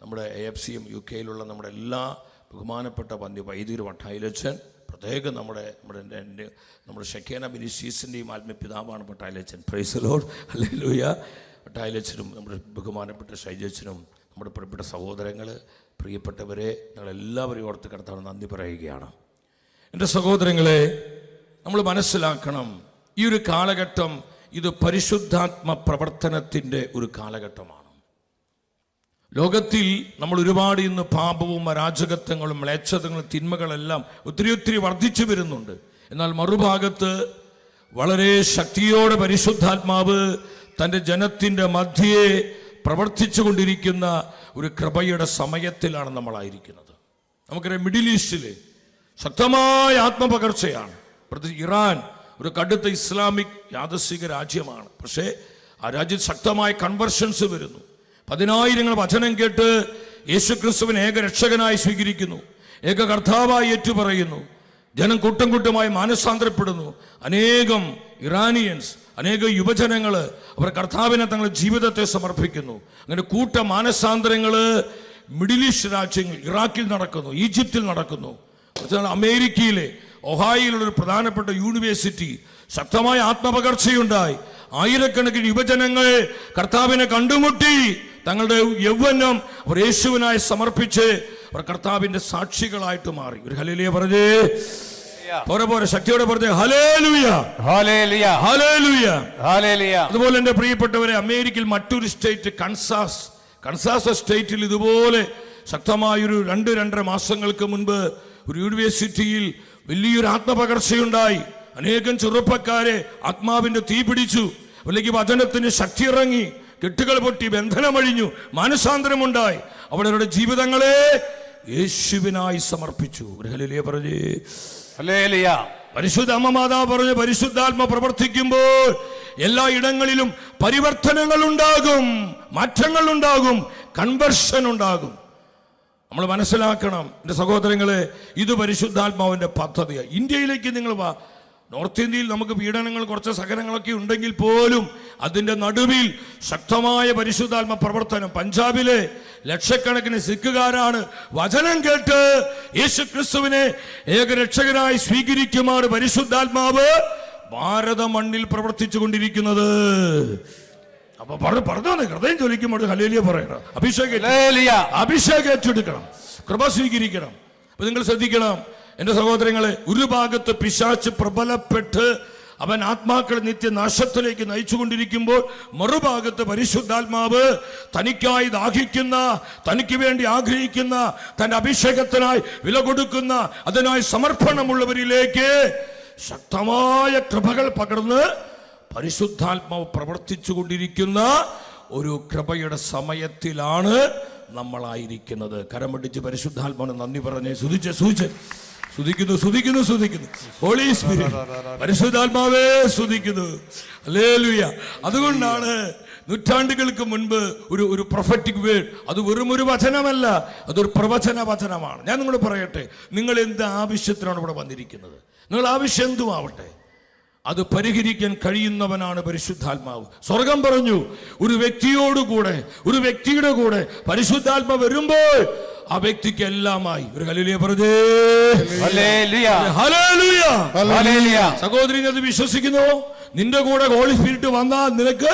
A: നമ്മുടെ AFCയും UK-യിലുള്ള നമ്മുടെ എല്ലാ ബഹുമാനപ്പെട്ട വൈദികർ വട്ടായിലച്ചൻ, പ്രത്യേകം നമ്മുടെ ഷെക്കേന മിനിസ്ട്രീസിൻ്റെയും ആത്മപിതാവാണ് വട്ടായിലച്ചൻ. Praise the Lord, hallelujah. വട്ടായിലച്ചനും നമ്മുടെ ബഹുമാനപ്പെട്ട ഷൈജച്ചനും നമ്മുടെ പ്രിയപ്പെട്ട സഹോദരങ്ങൾ, പ്രിയപ്പെട്ടവരെ, ഞങ്ങളെല്ലാവരെയും ഓർത്ത് കർത്താവ് നന്ദി പറയുകയാണ്. എൻ്റെ സഹോദരങ്ങളെ, നമ്മൾ മനസ്സിലാക്കണം, ഈ ഒരു കാലഘട്ടം ഇത് പരിശുദ്ധാത്മ പ്രവർത്തനത്തിൻ്റെ ഒരു കാലഘട്ടമാണ്. ലോകത്തിൽ നമ്മൾ ഒരുപാട് ഇന്ന് പാപവും അരാജകത്വങ്ങളും മ്ലേച്ഛതകളും തിന്മകളെല്ലാം ഒത്തിരി വർദ്ധിച്ചു വരുന്നുണ്ട്. എന്നാൽ മറുഭാഗത്ത് വളരെ ശക്തിയോടെ പരിശുദ്ധാത്മാവ് തൻ്റെ ജനത്തിൻ്റെ മധ്യേ പ്രവർത്തിച്ചു കൊണ്ടിരിക്കുന്ന ഒരു കൃപയുടെ സമയത്തിലാണ് നമ്മളായിരിക്കുന്നത്. നമുക്കറിയാം, മിഡിൽ ഈസ്റ്റിൽ ശക്തമായ ആത്മപകർച്ചയാണ്. പ്രത്യേകിച്ച് ഇറാൻ ഒരു കടുത്ത ഇസ്ലാമിക് യാദസ്ഥിക രാജ്യമാണ്. പക്ഷേ ആ രാജ്യത്ത് ശക്തമായ കൺവെർഷൻസ് വരുന്നു. 10,000 വചനം കേട്ട് യേശുക്രിസ്തുവിനെ ഏക രക്ഷകനായി സ്വീകരിക്കുന്നു, ഏക കർത്താവായി ഏറ്റുപറയുന്നു. ജനം കൂട്ടം കൂട്ടമായി മാനസാന്തരപ്പെടുന്നു. അനേകം ഇറാനിയൻസ്, അനേകം യുവജനങ്ങൾ അവർ കർത്താവിനെ തങ്ങളുടെ ജീവിതത്തെ സമർപ്പിക്കുന്നു. അങ്ങനെ കൂട്ട മാനസാന്തരങ്ങൾ മിഡിൽ ഈസ്റ്റ് രാജ്യങ്ങൾ, ഇറാഖിൽ നടക്കുന്നു, ഈജിപ്തിൽ നടക്കുന്നു. അമേരിക്കയിലെ ഒഹായിലുള്ള പ്രധാനപ്പെട്ട യൂണിവേഴ്സിറ്റി ശക്തമായ ആത്മപകർച്ചയുണ്ടായി. ആയിരക്കണക്കിന് യുവജനങ്ങൾ കർത്താവിനെ കണ്ടുമുട്ടി തങ്ങളുടെ യൗവനം അവർ യേശുവിനായി സമർപ്പിച്ച് അവർ കർത്താവിന്റെ സാക്ഷികളായിട്ട് മാറി. ഒരു ഹല്ലേലൂയ പറഞ്ഞേ, പോരെ ശക്തിയോടെ പറഞ്ഞേ ഹല്ലേലൂയ,
C: ഹല്ലേലൂയ,
A: ഹല്ലേലൂയ,
C: ഹല്ലേലൂയ.
A: അതുപോലെ എൻ്റെ പ്രിയപ്പെട്ടവരെ, അമേരിക്കയിൽ മറ്റൊരു സ്റ്റേറ്റ് കൻസാസ് സ്റ്റേറ്റിൽ ഇതുപോലെ ശക്തമായൊരു 2-2.5 മാസങ്ങൾക്ക് മുൻപ് ഒരു യൂണിവേഴ്സിറ്റിയിൽ വലിയൊരു ആത്മപകർച്ചയുണ്ടായി. അനേകം ചെറുപ്പക്കാരെ ആത്മാവിന്റെ തീ പിടിച്ചു. അല്ലെങ്കിൽ വചനത്തിന് ശക്തി ഇറങ്ങി, കെട്ടുകൾ പൊട്ടി, ബന്ധനമഴിഞ്ഞു, മാനസാന്തരമുണ്ടായി. അവരുടെ ജീവിതങ്ങളെ യേശുവിനായി സമർപ്പിച്ചു. ഒരു ഹല്ലേലൂയ പറഞ്ഞേ,
C: ഹല്ലേലൂയ.
A: പരിശുദ്ധ അമ്മ മാതാവ് പറഞ്ഞു, പരിശുദ്ധാത്മ പ്രവർത്തിക്കുമ്പോൾ എല്ലാ ഇടങ്ങളിലും പരിവർത്തനങ്ങൾ ഉണ്ടാകും, മാറ്റങ്ങൾ ഉണ്ടാകും, കൺവെർഷൻ ഉണ്ടാകും. നമ്മൾ മനസ്സിലാക്കണം എൻ്റെ സഹോദരങ്ങളെ, ഇത് പരിശുദ്ധാത്മാവിൻ്റെ പദ്ധതിയാണ്. ഇന്ത്യയിലേക്ക് നിങ്ങൾ വാ. നോർത്ത് ഇന്ത്യയിൽ നമുക്ക് പീഡനങ്ങൾ, കുറച്ച് സഹനങ്ങളൊക്കെ ഉണ്ടെങ്കിൽ പോലും അതിൻ്റെ നടുവിൽ ശക്തമായ പരിശുദ്ധാത്മ പ്രവർത്തനം. പഞ്ചാബിലെ ലക്ഷക്കണക്കിന് സിഖുകാരാണ് വചനം കേട്ട് യേശു ക്രിസ്തുവിനെ ഏകരക്ഷകനായി സ്വീകരിക്കുമാറ് പരിശുദ്ധാത്മാവ് ഭാരത മണ്ണിൽ പ്രവർത്തിച്ചു കൊണ്ടിരിക്കുന്നത്. അപ്പൊ പറഞ്ഞോ, ഹൃദയം ചൊലിക്കുമ്പോൾ ഹല്ലേലൂയ പറയണം, അഭിഷേകം ഏറ്റെടുക്കണം, കൃപ സ്വീകരിക്കണം. അപ്പൊ നിങ്ങൾ ശ്രദ്ധിക്കണം എൻ്റെ സഹോദരങ്ങളെ, ഒരു ഭാഗത്ത് പിശാച് പ്രബലപ്പെട്ട് അവൻ ആത്മാക്കളെ നിത്യനാശത്തിലേക്ക് നയിച്ചുകൊണ്ടിരിക്കുമ്പോൾ, മറുഭാഗത്ത് പരിശുദ്ധാത്മാവ് തനിക്കായി ദാഹിക്കുന്ന, തനിക്ക് വേണ്ടി ആഗ്രഹിക്കുന്ന, തന്റെ അഭിഷേകത്തിനായി വില കൊടുക്കുന്ന, അതിനായി സമർപ്പണമുള്ളവരിലേക്ക് ശക്തമായ കൃപകൾ പകർന്ന് പരിശുദ്ധാത്മാവ് പ്രവർത്തിച്ചു കൊണ്ടിരിക്കുന്ന ഒരു കൃപയുടെ സമയത്തിലാണ് നമ്മളായിരിക്കുന്നത്. കരമടിച്ച് പരിശുദ്ധാത്മാവിനെ നന്ദി പറഞ്ഞേ, സ്തുതിക്കുന്നു. ഹോളി സ്പിരിറ്റ്, പരിശുദ്ധാത്മാവേ സ്തുതിക്കുന്നു. ഹല്ലേലൂയ. അതുകൊണ്ടാണ് നൂറ്റാണ്ടുകൾക്ക് മുൻപ് ഒരു പ്രൊഫറ്റിക് വേർഡ്, അത് വെറും ഒരു വചനമല്ല, അതൊരു വചനമാണ്. ഞാൻ നിങ്ങളോട് പറയട്ടെ, നിങ്ങൾ എന്ത് ആവശ്യത്തിനാണ് ഇവിടെ വന്നിരിക്കുന്നത്, നിങ്ങൾ ആവശ്യം എന്തുമാവട്ടെ, അത് പരിഹരിക്കാൻ കഴിയുന്നവനാണ് പരിശുദ്ധാത്മാവ്. സ്വർഗം പറഞ്ഞു, ഒരു വ്യക്തിയുടെ കൂടെ പരിശുദ്ധാത്മാവ് വരുമ്പോൾ ആ വ്യക്തിക്ക് എല്ലാമായി. ഒരു ഹല്ലേലൂയ പറഞ്ഞേ, ഹല്ലേലൂയ. സഹോദരി, അത് വിശ്വസിക്കുന്നു? നിന്റെ കൂടെ ഹോളി സ്പിരിറ്റ് വന്നാൽ നിനക്ക്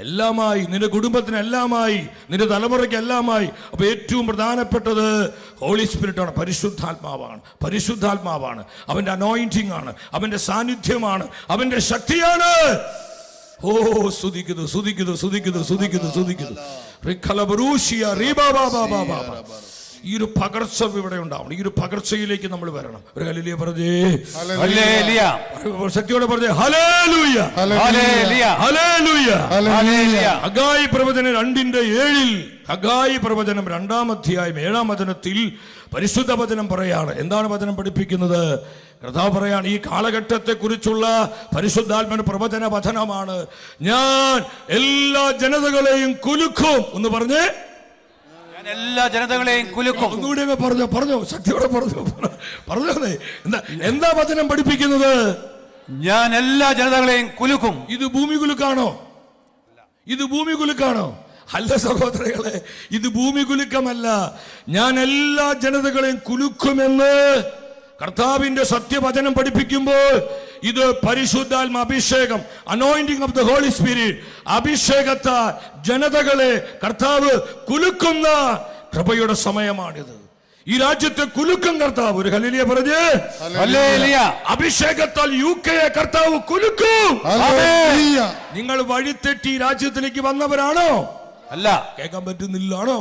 A: എല്ലാമായി, നിന്റെ കുടുംബത്തിന് എല്ലാമായി, നിന്റെ തലമുറയ്ക്ക് എല്ലാമായി. അപ്പൊ ഏറ്റവും പ്രധാനപ്പെട്ടത് ഹോളി സ്പിരിറ്റ് ആണ്, പരിശുദ്ധാത്മാവാണ്. അവന്റെ അനോയിന്റിംഗ് ആണ്, അവന്റെ സാന്നിധ്യമാണ്, അവന്റെ ശക്തിയാണ്. ഓ, സ്തുതിക്കുന്നു. ഈ ഒരു പകർച്ച ഇവിടെ ഉണ്ടാവണം. ഈ ഒരു പകർച്ചയിലേക്ക് നമ്മൾ വരണം. ഒരു ഹല്ലേലൂയ പറഞ്ഞേ,
C: ഹല്ലേലൂയ.
A: ശക്തിയോടെ പറഞ്ഞേ, hallelujah,
C: hallelujah,
A: hallelujah,
C: hallelujah.
A: Haggai പ്രവചനം 2:7, ഹഗ്ഗായി പ്രവചനം 2-ാം അധ്യായം 7-ാം വചനത്തിൽ പരിശുദ്ധ വചനം പറയാണ്. എന്താണ് വചനം പഠിപ്പിക്കുന്നത്? കർത്താവ് പറയാണ്, ഈ കാലഘട്ടത്തെ കുറിച്ചുള്ള പരിശുദ്ധാത്മ പ്രവചന വചനമാണ്. ഞാൻ എല്ലാ ജനതകളെയും കുലുക്കും എന്ന് പറഞ്ഞ്
C: എല്ലാ ജനതകളെയും കുലുക്കും.
A: ഒന്നുകൂടി പറഞ്ഞോ ശക്തിയോടെ പറഞ്ഞോന്നേ. എന്താ വചനം പഠിപ്പിക്കുന്നത്?
C: ഞാൻ എല്ലാ ജനതകളെയും കുലുക്കും.
A: ഇത് ഭൂമി കുലുക്കാണോ? ഇത് ഭൂമി കുലുക്കാണോ? അല്ല സഹോദരങ്ങളെ, ഇത് ഭൂമി കുലുക്കമല്ല. ഞാൻ എല്ലാ ജനതകളെയും കുലുക്കുമെന്ന് കർത്താവിന്റെ സത്യവചനം പഠിപ്പിക്കുമ്പോൾ ഇത് പരിശുദ്ധാത്മ അഭിഷേകം, anointing of the Holy Spirit, അഭിഷേകത്താൽ ജനതകളെ കർത്താവ് കുലുക്കുന്ന കൃപയുടെ സമയമാണിത്. ഈ രാജ്യത്തെ കുലുക്കും കർത്താവ്. ഒരു ഹല്ലേലൂയ പറഞ്ഞേ.
C: ഹല്ലേലൂയ.
A: അഭിഷേകത്താൽ യുകെയെ കർത്താവ് കുലുക്കും.
C: ഹല്ലേലൂയ.
A: നിങ്ങൾ വഴിതെറ്റി രാജ്യത്തിലേക്ക് വന്നവരാണോ?
C: അല്ല.
A: കേൾക്കാൻ പറ്റുന്നില്ലാണോ?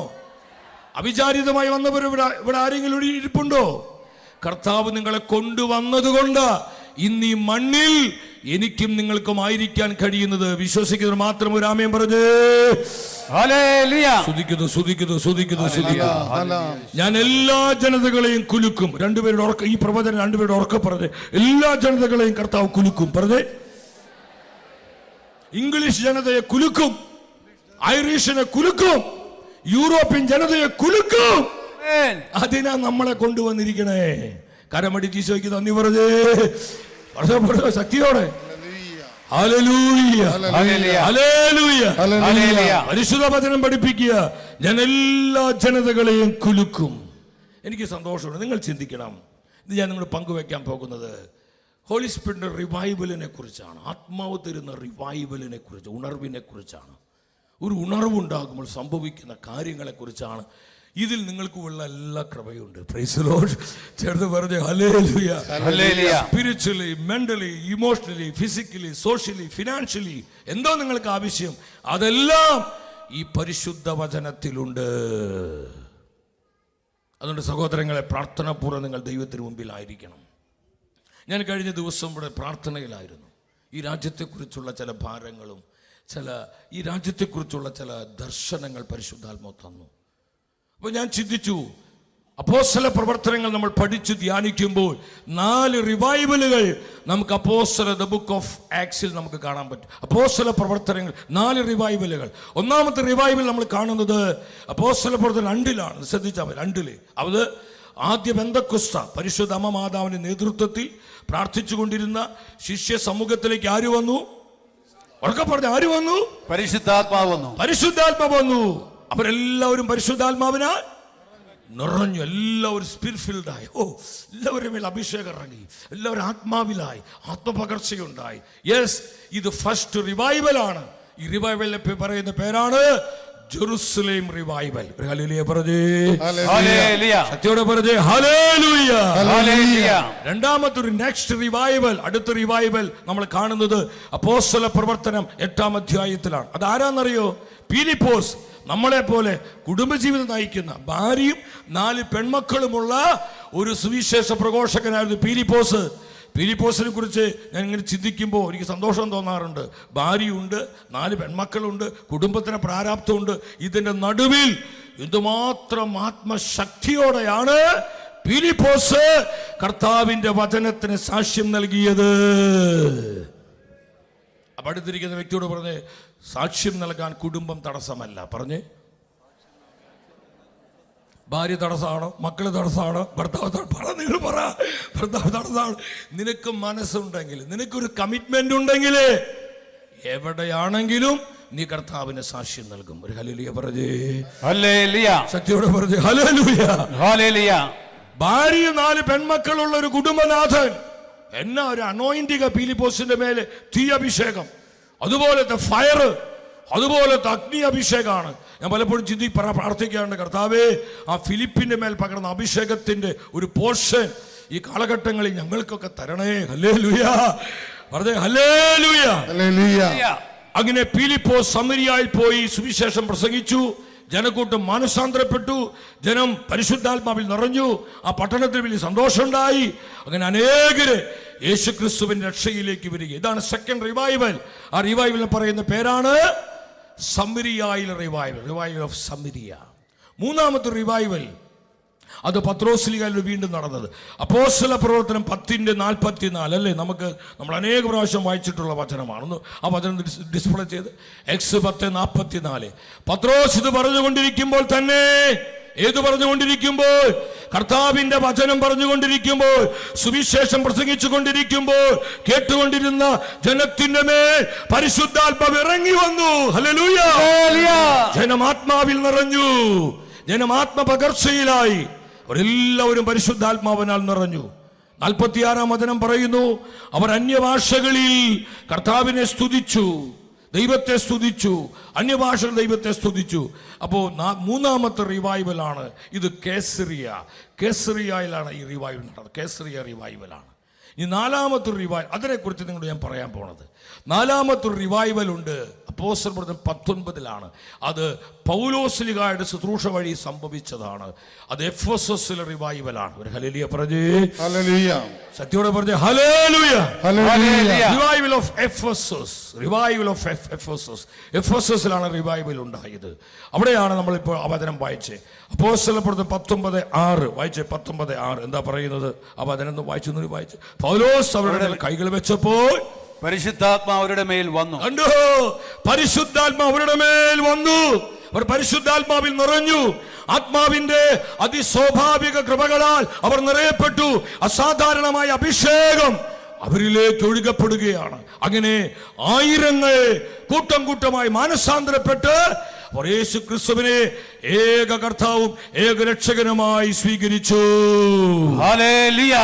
A: അവിചാരിതമായി വന്നവർ ഇവിടെ ആരെങ്കിലും ഇരിപ്പുണ്ടോ? കർത്താവ് നിങ്ങളെ കൊണ്ടുവന്നതുകൊണ്ട് ഇന്ന് ഈ മണ്ണിൽ എനിക്കും നിങ്ങൾക്കും ആയിരിക്കാൻ കഴിയുന്നത്. വിശ്വസിക്കുന്നത് മാത്രം ഒരു ആമേൻ പറഞ്ഞേ. സ്തുതിക്കുന്നു. ഞാൻ എല്ലാ ജനതകളെയും കുലുക്കും. രണ്ടുപേരുടെ ഉറക്ക, ഈ പ്രവചനം രണ്ടുപേരുടെ ഉറക്കം പറഞ്ഞേ. എല്ലാ ജനതകളെയും കർത്താവ് കുലുക്കും പറഞ്ഞേ. ഇംഗ്ലീഷ് ജനതയെ കുലുക്കും, ഐറിഷിനെ കുലുക്കും, യൂറോപ്യൻ ജനതയെ കുലുക്കും. അതിനാ നമ്മളെ കൊണ്ടുവന്നിരിക്കണേ. കരമടിച്ച് ഈശോയ്ക്ക് നന്ദി പറഞ്ഞേ. ശക്തിയോടെ പരിശുദ്ധ വചനം പഠിപ്പിക്കുക. ഞാൻ എല്ലാ ജനതകളെയും കുലുക്കും. എനിക്ക് സന്തോഷമുണ്ട്. നിങ്ങൾ ചിന്തിക്കണം, ഇത് ഞാൻ നിങ്ങൾ പങ്കുവെക്കാൻ പോകുന്നത് ഹോളി സ്പിരിറ്റിന്റെ റിവൈവലിനെ കുറിച്ചാണ്. ആത്മാവ് തരുന്ന റിവൈവലിനെ കുറിച്ച്, ഉണർവിനെ കുറിച്ചാണ്. ഒരു ഉണർവുണ്ടാകുമ്പോൾ സംഭവിക്കുന്ന കാര്യങ്ങളെ കുറിച്ചാണ്. ഇതിൽ നിങ്ങൾക്ക് ഉള്ള എല്ലാ കൃപയുണ്ട്. Price the Lord. ചേർന്ന് പറഞ്ഞേ hallelujah.
C: Hallelujah.
A: Spiritually, mentally, emotionally, physically, socially, financially എന്തോ നിങ്ങൾക്ക് ആവശ്യം, അതെല്ലാം ഈ പരിശുദ്ധ വചനത്തിലുണ്ട്. അതുകൊണ്ട് സഹോദരങ്ങളെ, പ്രാർത്ഥനാപൂർവ്വം നിങ്ങൾ ദൈവത്തിന് മുമ്പിലായിരിക്കണം. ഞാൻ കഴിഞ്ഞ ദിവസം ഇവിടെ പ്രാർത്ഥനയിലായിരുന്നു. ഈ രാജ്യത്തെക്കുറിച്ചുള്ള ചില ഭാരങ്ങളും ഈ രാജ്യത്തെക്കുറിച്ചുള്ള ചില ദർശനങ്ങൾ പരിശുദ്ധാത്മാവ് തന്നു. അപ്പോൾ ഞാൻ ചിന്തിച്ചു, അപ്പോസ്തല പ്രവർത്തനങ്ങൾ നമ്മൾ പഠിച്ച് ധ്യാനിക്കുമ്പോൾ 4 റിവൈവലുകൾ നമുക്ക് ദ ബുക്ക് ഓഫ് ആക്സിൽ നമുക്ക് കാണാൻ പറ്റും. അപ്പോസ്തല പ്രവർത്തനങ്ങൾ 4 റിവൈവലുകൾ. ഒന്നാമത്തെ റിവൈവൽ നമ്മൾ കാണുന്നത് അപ്പോസ്തല പ്രവർത്തനം 2-ലാണ്. ശ്രദ്ധിച്ചാൽ 2 അത് ആദ്യ പെന്തക്കോസ്ത പരിശുദ്ധ അമ്മ മാതാവിന്റെ നേതൃത്വത്തിൽ പ്രാർത്ഥിച്ചുകൊണ്ടിരുന്ന ശിഷ്യ സമൂഹത്തിലേക്ക് ആര് വന്നു? ഉറക്കെ പറഞ്ഞ ആര് വന്നു? പരിശുദ്ധാത്മാവ് വന്നു. അവരെല്ലാവരും പരിശുദ്ധാത്മാവിനാൽ നിറഞ്ഞു. എല്ലാവരും സ്പിരിറ്റ് ഫിൽഡായി. എല്ലാവരും മേൽ അഭിഷേകം ഇറങ്ങി. എല്ലാവരും ആത്മാവിലായി, ആത്മപകർച്ചയുണ്ടായി. യെസ്, ഇത് ഫസ്റ്റ് റിവൈവലാണ്. ഈ റിവൈവലിനെ പറയുന്ന പേരാണ് ജെറുസലേം റിവൈവൽ. ഹല്ലേലൂയ പറഞ്ഞേ. ശക്തിയോടെ പറഞ്ഞേ ഹല്ലേലൂയ. രണ്ടാമത്തെ ഒരു നെക്സ്റ്റ് റിവൈവൽ, അടുത്ത റിവൈവൽ നമ്മൾ കാണുന്നത് അപ്പോസ്തല പ്രവർത്തനം 8-ാം അധ്യായത്തിലാണ്. അത് ആരാന്നറിയോ? പീലിപ്പോസ്. നമ്മളെ പോലെ കുടുംബജീവിതം നയിക്കുന്ന ഭാര്യയും 4 പെൺമക്കളുമുള്ള ഒരു സുവിശേഷ പ്രഘോഷകനായിരുന്നു പീലിപ്പോസ്. പീലിപ്പോസിനെ കുറിച്ച് ഞാൻ ഇങ്ങനെ ചിന്തിക്കുമ്പോൾ എനിക്ക് സന്തോഷം തോന്നാറുണ്ട്. ഭാര്യയുണ്ട്, 4 പെൺമക്കളുണ്ട്, കുടുംബത്തിന് പ്രാരാബ്ധമുണ്ട്. ഇതിൻ്റെ നടുവിൽ എന്തുമാത്രം ആത്മശക്തിയോടെയാണ് പീലിപ്പോസ് കർത്താവിൻ്റെ വചനത്തിന് സാക്ഷ്യം നൽകിയത്. അപ്പം അടുത്തിരിക്കുന്ന വ്യക്തിയോട് പറഞ്ഞ്, സാക്ഷ്യം നൽകാൻ കുടുംബം തടസ്സമല്ല. പറഞ്ഞ്, ഭാര്യ തടസ്സമാണോ? മക്കള് തടസ്സമാണോ? ഭർത്താവ് നിങ്ങൾ പറ. ഭർത്താവ് തടസ്സമാണ്. നിനക്ക് മനസ്സുണ്ടെങ്കിൽ, നിനക്കൊരു കമ്മിറ്റ്മെന്റ് ഉണ്ടെങ്കിൽ എവിടെയാണെങ്കിലും നീ കർത്താവിന് സാക്ഷ്യം നൽകും. ഒരു ഹല്ലേലൂയ പറഞ്ഞേ. ഹല്ലേലൂയ. ശക്തിയോടെ പറഞ്ഞേ ഹല്ലേലൂയ. ഭാര്യ 4 പെൺമക്കളുള്ള ഒരു കുടുംബനാഥൻ. എന്നാ ഒരു അനോയിന്റിംഗ് പീലിപ്പോസിന്റെ മേലെ തീ അഭിഷേകം, അതുപോലത്തെ ഫയർ, അതുപോലത്തെ അഗ്നി അഭിഷേകമാണ്. ഞാൻ പലപ്പോഴും പ്രാർത്ഥിക്കാറുണ്ട്, കർത്താവേ, ആ ഫിലിപ്പിന്റെ മേൽ പകർന്ന അഭിഷേകത്തിന്റെ ഒരു പോർഷൻ ഈ കാലഘട്ടങ്ങളിൽ ഞങ്ങൾക്കൊക്കെ തരണേ. ഹല്ലേലൂയ പറഞ്ഞേ ഹല്ലേലൂയ. അങ്ങനെ പീലിപ്പോസ് സമരിയായിൽ പോയി സുവിശേഷം പ്രസംഗിച്ചു. ജനക്കൂട്ടം മാനസാന്തരപ്പെട്ടു. ജനം പരിശുദ്ധാത്മാവിൽ നിറഞ്ഞു. ആ പട്ടണത്തിൽ വലിയ സന്തോഷമുണ്ടായി. അങ്ങനെ അനേകര് യേശുക്രിസ്തുവിന്റെ രക്ഷയിലേക്ക് വരിക. ഇതാണ് സെക്കൻഡ് റിവൈവൽ. ആ റിവൈവലിന് പറയുന്ന പേരാണ് സമരിയായിലെ റിവൈവൽ, റിവൈവൽ ഓഫ് സമരിയ. മൂന്നാമത്തെ റിവൈവൽ അത് പത്രോസ്ലീഹയിൽ വീണ്ടും നടന്നത്. അപ്പോസ്തല പ്രവർത്തനം 10:44 അല്ലേ, നമ്മൾ അനേക പ്രാവശ്യം വായിച്ചിട്ടുള്ള വചനമാണ്. ആ വചനം ഡിസ്പ്ലേ ചെയ്ത് Acts 10:44. പത്രോസ് ഇത് പറഞ്ഞുകൊണ്ടിരിക്കുമ്പോൾ തന്നെ, ഏത് പറഞ്ഞുകൊണ്ടിരിക്കുമ്പോൾ? കർത്താവിന്റെ വചനം പറഞ്ഞുകൊണ്ടിരിക്കുമ്പോൾ, സുവിശേഷം പ്രസംഗിച്ചു കൊണ്ടിരിക്കുമ്പോൾ കേട്ടുകൊണ്ടിരുന്ന ജനത്തിന്റെ മേൽ പരിശുദ്ധാത്മാവ് ഇറങ്ങി വന്നു. ഹല്ലേലൂയ! ജനം ആത്മാവിൽ നിറഞ്ഞു, ജനം ആത്മപകർച്ചയിലായി, അവരെല്ലാവരും പരിശുദ്ധാത്മാവിനാൽ നിറഞ്ഞു. 46-ാം വചനം പറയുന്നു, അവർ അന്യഭാഷകളിൽ കർത്താവിനെ സ്തുതിച്ചു, ദൈവത്തെ സ്തുതിച്ചു, അന്യഭാഷകൾ ദൈവത്തെ സ്തുതിച്ചു. അപ്പോൾ മൂന്നാമത്തെ റിവൈവലാണ് ഇത്. കേസറിയയിലാണ് ഈ റിവൈവൽ നടന്നത്. കേസറിയ റിവൈവലാണ്. ഈ നാലാമത്തെ റിവൈവൽ, അതിനെക്കുറിച്ച് നിങ്ങളോട് ഞാൻ പറയാൻ പോണത്. നാലാമത്തെ റിവൈവൽ ഉണ്ട്. അപ്പോസ്തല പ്രവർത്തനം 19-ലാണ്. അത് പൗലോസ്ലീഹായുടെ ശുശ്രൂഷ വഴി സംഭവിച്ചതാണ്. അത് എഫെസസിലെ റിവൈവലാണ്. ഒരു ഹല്ലേലൂയ പറഞ്ഞേ.
D: ഹല്ലേലൂയ.
A: സത്യോടെ പറഞ്ഞേ hallelujah.
D: Hallelujah.
A: Revival of Ephesus. Revival of Ephesus. എഫെസസിലാണ് റിവൈവൽ ഉണ്ടായത്. അവിടെയാണ് നമ്മളിപ്പോൾ ആ വചനം വായിച്ചത്. അപ്പോസ്തല പ്രവർത്തനം 19:6 വായിച്ചേ. 19:6 എന്താ പറയുന്നത്? ആ വചനം വായിച്ചു. പൗലോസ് അവരുടെ കൈകൾ വെച്ചപ്പോൾ
C: പരിശുദ്ധാത്മാവ് അവരുടെ മേൽ വന്നു.
A: കണ്ടോ? പരിശുദ്ധാത്മാവ് അവരുടെ മേൽ വന്നു. അവർ പരിശുദ്ധാത്മാവിൽ നിറഞ്ഞു. ആത്മാവിന്റെ അതിസ്വാഭാവിക കൃപകളാൽ അവർ നിറയപ്പെട്ടു. അസാധാരണമായ അഭിഷേകം അവരിലേക്ക് ഒഴുകപ്പെടുകയാണ്. അങ്ങനെ ആയിരങ്ങൾ കൂട്ടം കൂട്ടമായി മാനസാന്തരപ്പെട്ട് അവർ യേശു ക്രിസ്തുവിനെ ഏക കർത്താവും ഏക രക്ഷകനുമായി സ്വീകരിച്ചു.
C: ഹല്ലേലൂയ.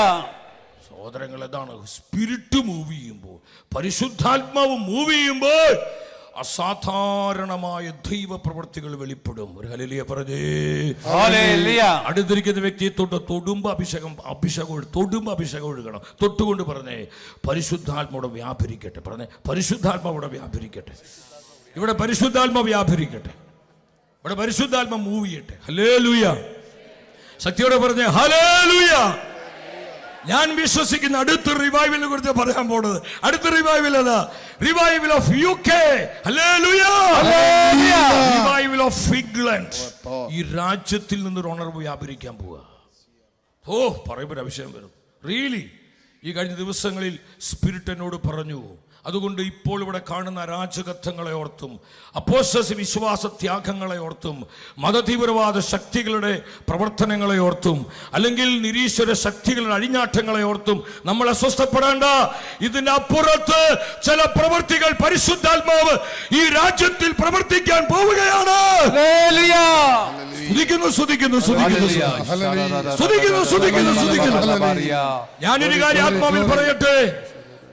A: സഹോദരങ്ങൾ, എന്താണ് സ്പിരിറ്റ് മൂവ് ചെയ്യുമ്പോൾ, പരിശുദ്ധാത്മാവ് മൂവ് ചെയ്യുമ്പോൾ അസാധാരണമായ ദൈവ പ്രവൃത്തികൾ വെളിപ്പെടും. ഒരു ഹല്ലേലൂയ പറഞ്ഞേ.
C: ഹല്ലേലൂയ.
A: അടുത്തിരിക്കുന്ന വ്യക്തിയെ തൊടുമ്പോ അഭിഷേകം ഒഴുകണം. തൊട്ടുകൊണ്ട് പറഞ്ഞേ, പരിശുദ്ധാത്മാവിടെ വ്യാപരിക്കട്ടെ. പറഞ്ഞേ, പരിശുദ്ധാത്മാവിടെ വ്യാപരിക്കട്ടെ. ഇവിടെ പരിശുദ്ധാത്മ വ്യാപരിക്കട്ടെ. ഇവിടെ പരിശുദ്ധാത്മ മൂവ് ചെയ്യട്ടെ. ഹല്ലേലൂയ. ശക്തിയോടെ പറഞ്ഞേ ഹല്ലേലൂയ. ഞാൻ വിശ്വസിക്കുന്ന അടുത്ത റിവൈവലിനെ കുറിച്ച് പറയാൻ പോണത്. അടുത്ത റിവൈവൽ അതാ, revival of UK. Hallelujah. Revival of England. ഈ രാജ്യത്തിൽ നിന്നൊരു ഉണർവ് വ്യാപരിക്കാൻ പോവുക. പറയുമ്പോൾ അഭിഷേകം വരും. റിയലി ഈ കഴിഞ്ഞ ദിവസങ്ങളിൽ സ്പിരിറ്റ് എന്നോട് പറഞ്ഞു. അതുകൊണ്ട് ഇപ്പോൾ ഇവിടെ കാണുന്ന അരാജകത്വങ്ങളെ ഓർത്തും അപ്പോസ്തല വിശ്വാസ ത്യാഗങ്ങളെ ഓർത്തും മതതീവ്രവാദ ശക്തികളുടെ പ്രവർത്തനങ്ങളെ ഓർത്തും അല്ലെങ്കിൽ നിരീശ്വര ശക്തികളുടെ അഴിഞ്ഞാട്ടങ്ങളെ ഓർത്തും നമ്മൾ അസ്വസ്ഥപ്പെടേണ്ട. ഇതിന്റെ അപ്പുറത്ത് ചില പ്രവൃത്തികൾ പരിശുദ്ധാത്മാവ് ഈ രാജ്യത്തിൽ പ്രവർത്തിക്കാൻ പോവുകയാണ്. ഞാനൊരു കാര്യം ആത്മാവിൽ പറയട്ടെ.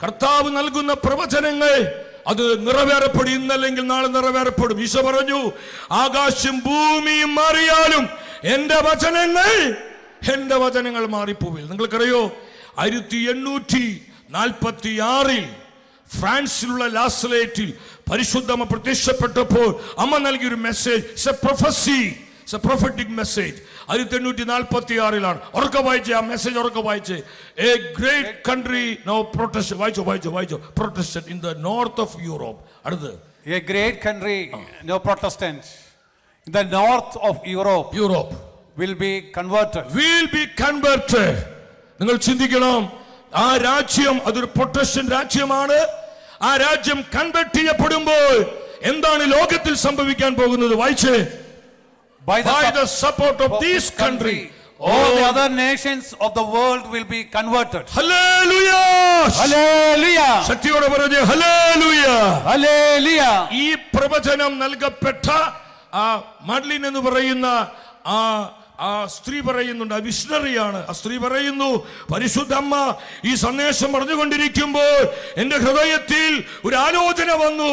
A: കർത്താവ് നൽകുന്ന പ്രവചനങ്ങൾ അത് നിറവേറപ്പെടും. ഇന്നല്ലെങ്കിൽ നാളെ നിറവേറപ്പെടും. ഈശോ പറഞ്ഞു, ആകാശം ഭൂമിയും മാറിയാലും എന്റെ വചനങ്ങൾ മാറിപ്പോവില്ല. നിങ്ങൾക്കറിയോ, 1846 ഫ്രാൻസിലുള്ള ലാസ്ലേറ്റിൽ പരിശുദ്ധമ്മ പ്രത്യക്ഷപ്പെട്ടപ്പോൾ അമ്മ നൽകിയൊരു message. It's a prophetic message. 1846 ഉറക്കെ വായിച്ചേ ആ മെസ്സേജ്. ഉറക്കെ വായിച്ചേ. A great country now protest. വായിച്ചോ. Protestant in the north of Europe. അടുത്ത്,
C: A great country, no Protestant, in the north of Europe will be converted.
A: നിങ്ങൾ ചിന്തിക്കണം, ആ രാജ്യം അതൊരു പ്രൊട്ടസ്റ്റന്റ് രാജ്യമാണ്. ആ രാജ്യം കൺവെർട്ട് ചെയ്യപ്പെടുമ്പോൾ എന്താണ് ലോകത്തിൽ സംഭവിക്കാൻ പോകുന്നത്? വായിച്ചേ. By the support of this country,
C: all the other nations of the world will be converted.
A: Hallelujah.
C: Hallelujah.
A: ശക്തിയോടെ പറഞ്ഞേ hallelujah.
C: Hallelujah.
A: ഈ പ്രവചനം നൽകപ്പെട്ട ആ മഡ്ലിൻ എന്ന് പറയുന്ന ആ സ്ത്രീ പറയുന്നുണ്ട്, ആ മിഷണറിയാണ്. ആ സ്ത്രീ പറയുന്നു, പരിശുദ്ധമ്മ ഈ സന്ദേശം പറഞ്ഞുകൊണ്ടിരിക്കുമ്പോൾ എന്റെ ഹൃദയത്തിൽ ഒരു ആലോചന വന്നു.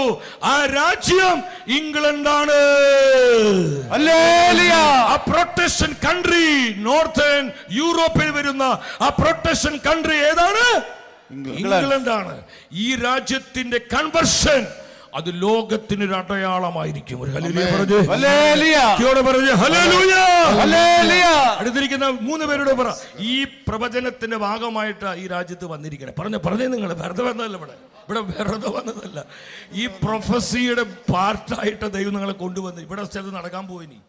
A: ആ രാജ്യം ഇംഗ്ലണ്ടാണ്. ആ പ്രൊട്ടസ്റ്റന്റ് കൺട്രി, നോർത്തേൺ യൂറോപ്പിൽ വരുന്ന ആ പ്രൊട്ടസ്റ്റന്റ് കൺട്രി ഏതാണ്? ഇംഗ്ലണ്ടാണ്. ഈ രാജ്യത്തിന്റെ കൺവെർഷൻ അത് ലോകത്തിനൊരു അടയാളമായിരിക്കും. ഒരു ഹല്ലേലൂയ പറഞ്ഞേ. അടുത്തിരിക്കുന്ന 3 പേരോട് പറ, ഈ പ്രവചനത്തിന്റെ ഭാഗമായിട്ട് ഈ രാജ്യത്ത് വന്നിരിക്കണേ. പറഞ്ഞേ നിങ്ങൾ വെറുതെ വന്നതല്ല. ഇവിടെ വെറുതെ വന്നതല്ല. ഈ പ്രൊഫസിയുടെ പാർട്ടായിട്ട് ദൈവം നിങ്ങളെ കൊണ്ടുവന്ന് ഇവിടെ ചിലത് നടക്കാൻ പോയിനി.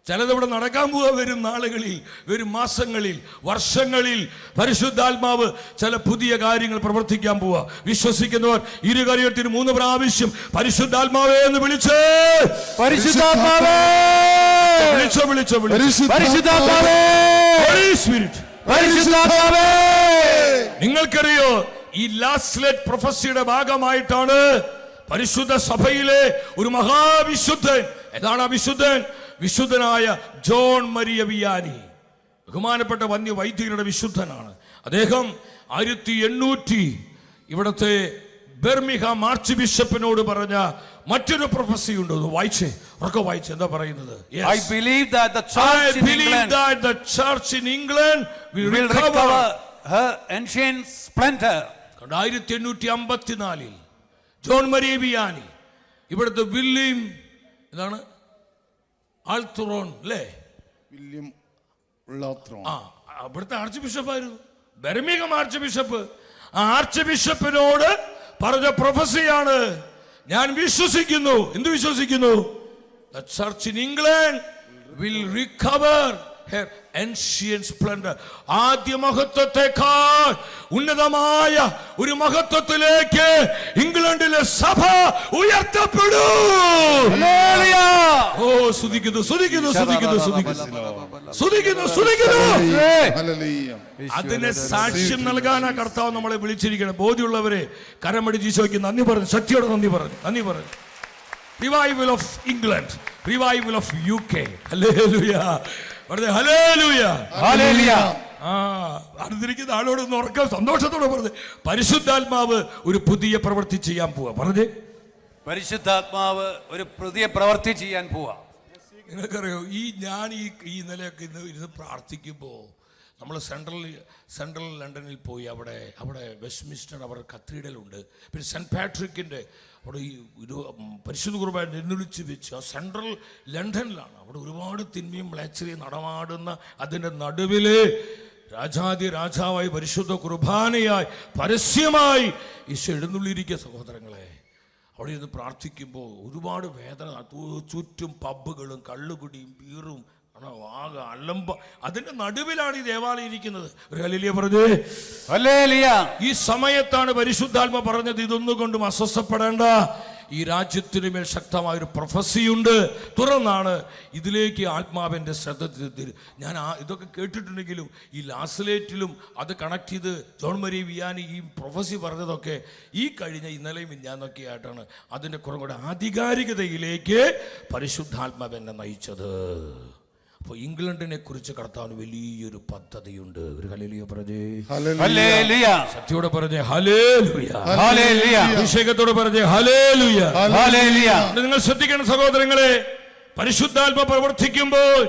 A: ചിലതിവിടെ നടക്കാൻ പോവുക വരും നാളുകളിൽ, വരും മാസങ്ങളിൽ, വർഷങ്ങളിൽ. പരിശുദ്ധാത്മാവ് ചില പുതിയ കാര്യങ്ങൾ പ്രവർത്തിക്കാൻ പോവുക. വിശ്വസിക്കുന്നവർ ഇരുകരയത്തിന് 3 പ്രാവശ്യം പരിശുദ്ധാത്മാവേ എന്ന് വിളിച്ച്,
C: പരിശുദ്ധാത്മാവേ,
A: വിളിച്ചോ
C: പരിശുദ്ധാത്മാവേ,
A: ഹോളി സ്പിരിറ്റ്.
C: പരിശുദ്ധാത്മാവേ.
A: നിങ്ങൾക്കറിയോ, ഈ ലാസ്റ്റ് പ്രൊഫസിയുടെ ഭാഗമായിട്ടാണ് പരിശുദ്ധ സഭയിലെ ഒരു മഹാവിശുദ്ധൻ, ഏതാണ് ആ വിശുദ്ധൻ? വിശുദ്ധനായ ജോൺ മരിയ വിയാനി, ബഹുമാനപ്പെട്ട വന്യ വൈദികരുടെ വിശുദ്ധനാണ് അദ്ദേഹം. 1800 ഇവിടുത്തെ ബെർമിഹാം ആർച്ച് ബിഷപ്പിനോട് പറഞ്ഞ മറ്റൊരു പ്രൊഫസി ഉണ്ട്. വായിച്ചേ, ഉറക്കെ വായിച്ചേ, എന്താ പറയുന്നത്?
C: I believe that the church in England
A: will
C: recover her ancient splendor.
A: 1854 John Maria Vianney ഇവിടുത്തെ വില്യം എന്താണ് ആൾത്തുറോൺ അല്ലേ,
D: വില്യം ഉള്ളാത്രോൺ,
A: അവിടുത്തെ ആർച്ച് ബിഷപ്പായിരുന്നു, ബെർമിംഗം ആർച്ച് ബിഷപ്പ്. ആ ആർച്ച് ബിഷപ്പിനോട് പറഞ്ഞ പ്രൊഫസിയാണ്, ഞാൻ വിശ്വസിക്കുന്നു. എന്ത് വിശ്വസിക്കുന്നു? The church in England will recover her ancient splendor. ആദ്യ മഹത്വത്തെക്കാൾ ഉന്നതമായ ഒരു മഹത്വത്തിലേക്ക് ഇംഗ്ലണ്ടിലെ സഭ ഉയർത്തപ്പെടും. ഓ, സ്തുതിക്കുന്നു. അതിനെ സാക്ഷ്യം നൽകാനാ കർത്താവ് നമ്മളെ വിളിച്ചിരിക്കണം. ബോധ്യമുള്ളവരെ കരമടിച്ച് ഈശോയ്ക്ക് നന്ദി പറഞ്ഞു, ശക്തിയോടെ നന്ദി പറഞ്ഞു. Revival of England, revival of UK. Hallelujah, hallelujah. അടുത്തിരിക്കുന്ന ആളോട് ഒന്ന് ഉറക്കം സന്തോഷത്തോടെ പറഞ്ഞു, പരിശുദ്ധാത്മാവ് ഒരു പുതിയ പ്രവൃത്തി ചെയ്യാൻ പോവാ. പറഞ്ഞേ,
C: പരിശുദ്ധാത്മാവ് ഒരു പുതിയ പ്രവൃത്തി ചെയ്യാൻ പോവാ.
A: നിങ്ങൾക്കറിയോ, ഞാൻ ഈ ഇന്നലെയൊക്കെ ഇരുന്ന് പ്രാർത്ഥിക്കുമ്പോൾ നമ്മൾ സെൻട്രൽ ലണ്ടനിൽ പോയി. അവിടെ വെസ്റ്റ്മിൻസ്റ്റർ അവർ കത്തീഡ്രലുണ്ട്. പിന്നെ സെൻറ്റ് പാട്രിക്കിൻ്റെ അവിടെ ഈ ഒരു പരിശുദ്ധ കുർബാന നിർമ്മിച്ച് വെച്ച് ആ സെൻട്രൽ ലണ്ടനിലാണ്. അവിടെ ഒരുപാട് തിന്മയും മ്ലേച്ഛതയും നടമാടുന്ന അതിൻ്റെ നടുവിൽ രാജാവായി പരിശുദ്ധ കുർബാനയായി പരസ്യമായി ഈശോ എഴുന്നള്ളിയിരിക്കുക. സഹോദരങ്ങളെ, അവിടെ ഇരുന്ന് പ്രാർത്ഥിക്കുമ്പോൾ ഒരുപാട് വേദന. ചുറ്റും പബ്ബുകളും കള്ളുകുടിയും ബീറും ആകെ അലമ്പ. അതിന്റെ നടുവിലാണ് ഈ ദേവാലയം ഇരിക്കുന്നത്. ഒരു ഹല്ലേലൂയ പറഞ്ഞേ.
C: ഹല്ലേലൂയ.
A: ഈ സമയത്താണ് പരിശുദ്ധാത്മ പറഞ്ഞത്, ഇതൊന്നും കൊണ്ടും അസ്വസ്ഥപ്പെടേണ്ട, ഈ രാജ്യത്തിനു മേൽ ശക്തമായൊരു പ്രൊഫസിയുണ്ട്. തുറന്നാണ് ഇതിലേക്ക് ആത്മാവിൻ്റെ ശ്രദ്ധ. ഞാൻ ഇതൊക്കെ കേട്ടിട്ടുണ്ടെങ്കിലും ഈ ലാസ്ലേറ്റിലും അത് കണക്ട് ചെയ്ത് ജോൺ മരിയ വിയാനി ഈ പ്രൊഫസി പറഞ്ഞതൊക്കെ ഈ കഴിഞ്ഞ ഇന്നലെയും ഞാനൊക്കെ ആയിട്ടാണ് അതിൻ്റെ കുറേ കൂടെ ആധികാരികതയിലേക്ക് പരിശുദ്ധാത്മാവ് എന്നെ നയിച്ചത്. അപ്പോൾ ഇംഗ്ലണ്ടിനെ കുറിച്ച് കർത്താവിന് വലിയൊരു പദ്ധതിയുണ്ട്. ഒരു ഹല്ലേലൂയ പറഞ്ഞേ.
C: ഹല്ലേലൂയ.
A: ശക്തിയോടെ പറഞ്ഞേ ഹല്ലേലൂയ.
C: ഹല്ലേലൂയ.
A: അഭിഷേകത്തോടെ പറഞ്ഞേ ഹല്ലേലൂയ.
C: ഹല്ലേലൂയ.
A: നിങ്ങൾ ശ്രദ്ധിക്കണം സഹോദരങ്ങളെ, പരിശുദ്ധാത്മ പ്രവർത്തിക്കുമ്പോൾ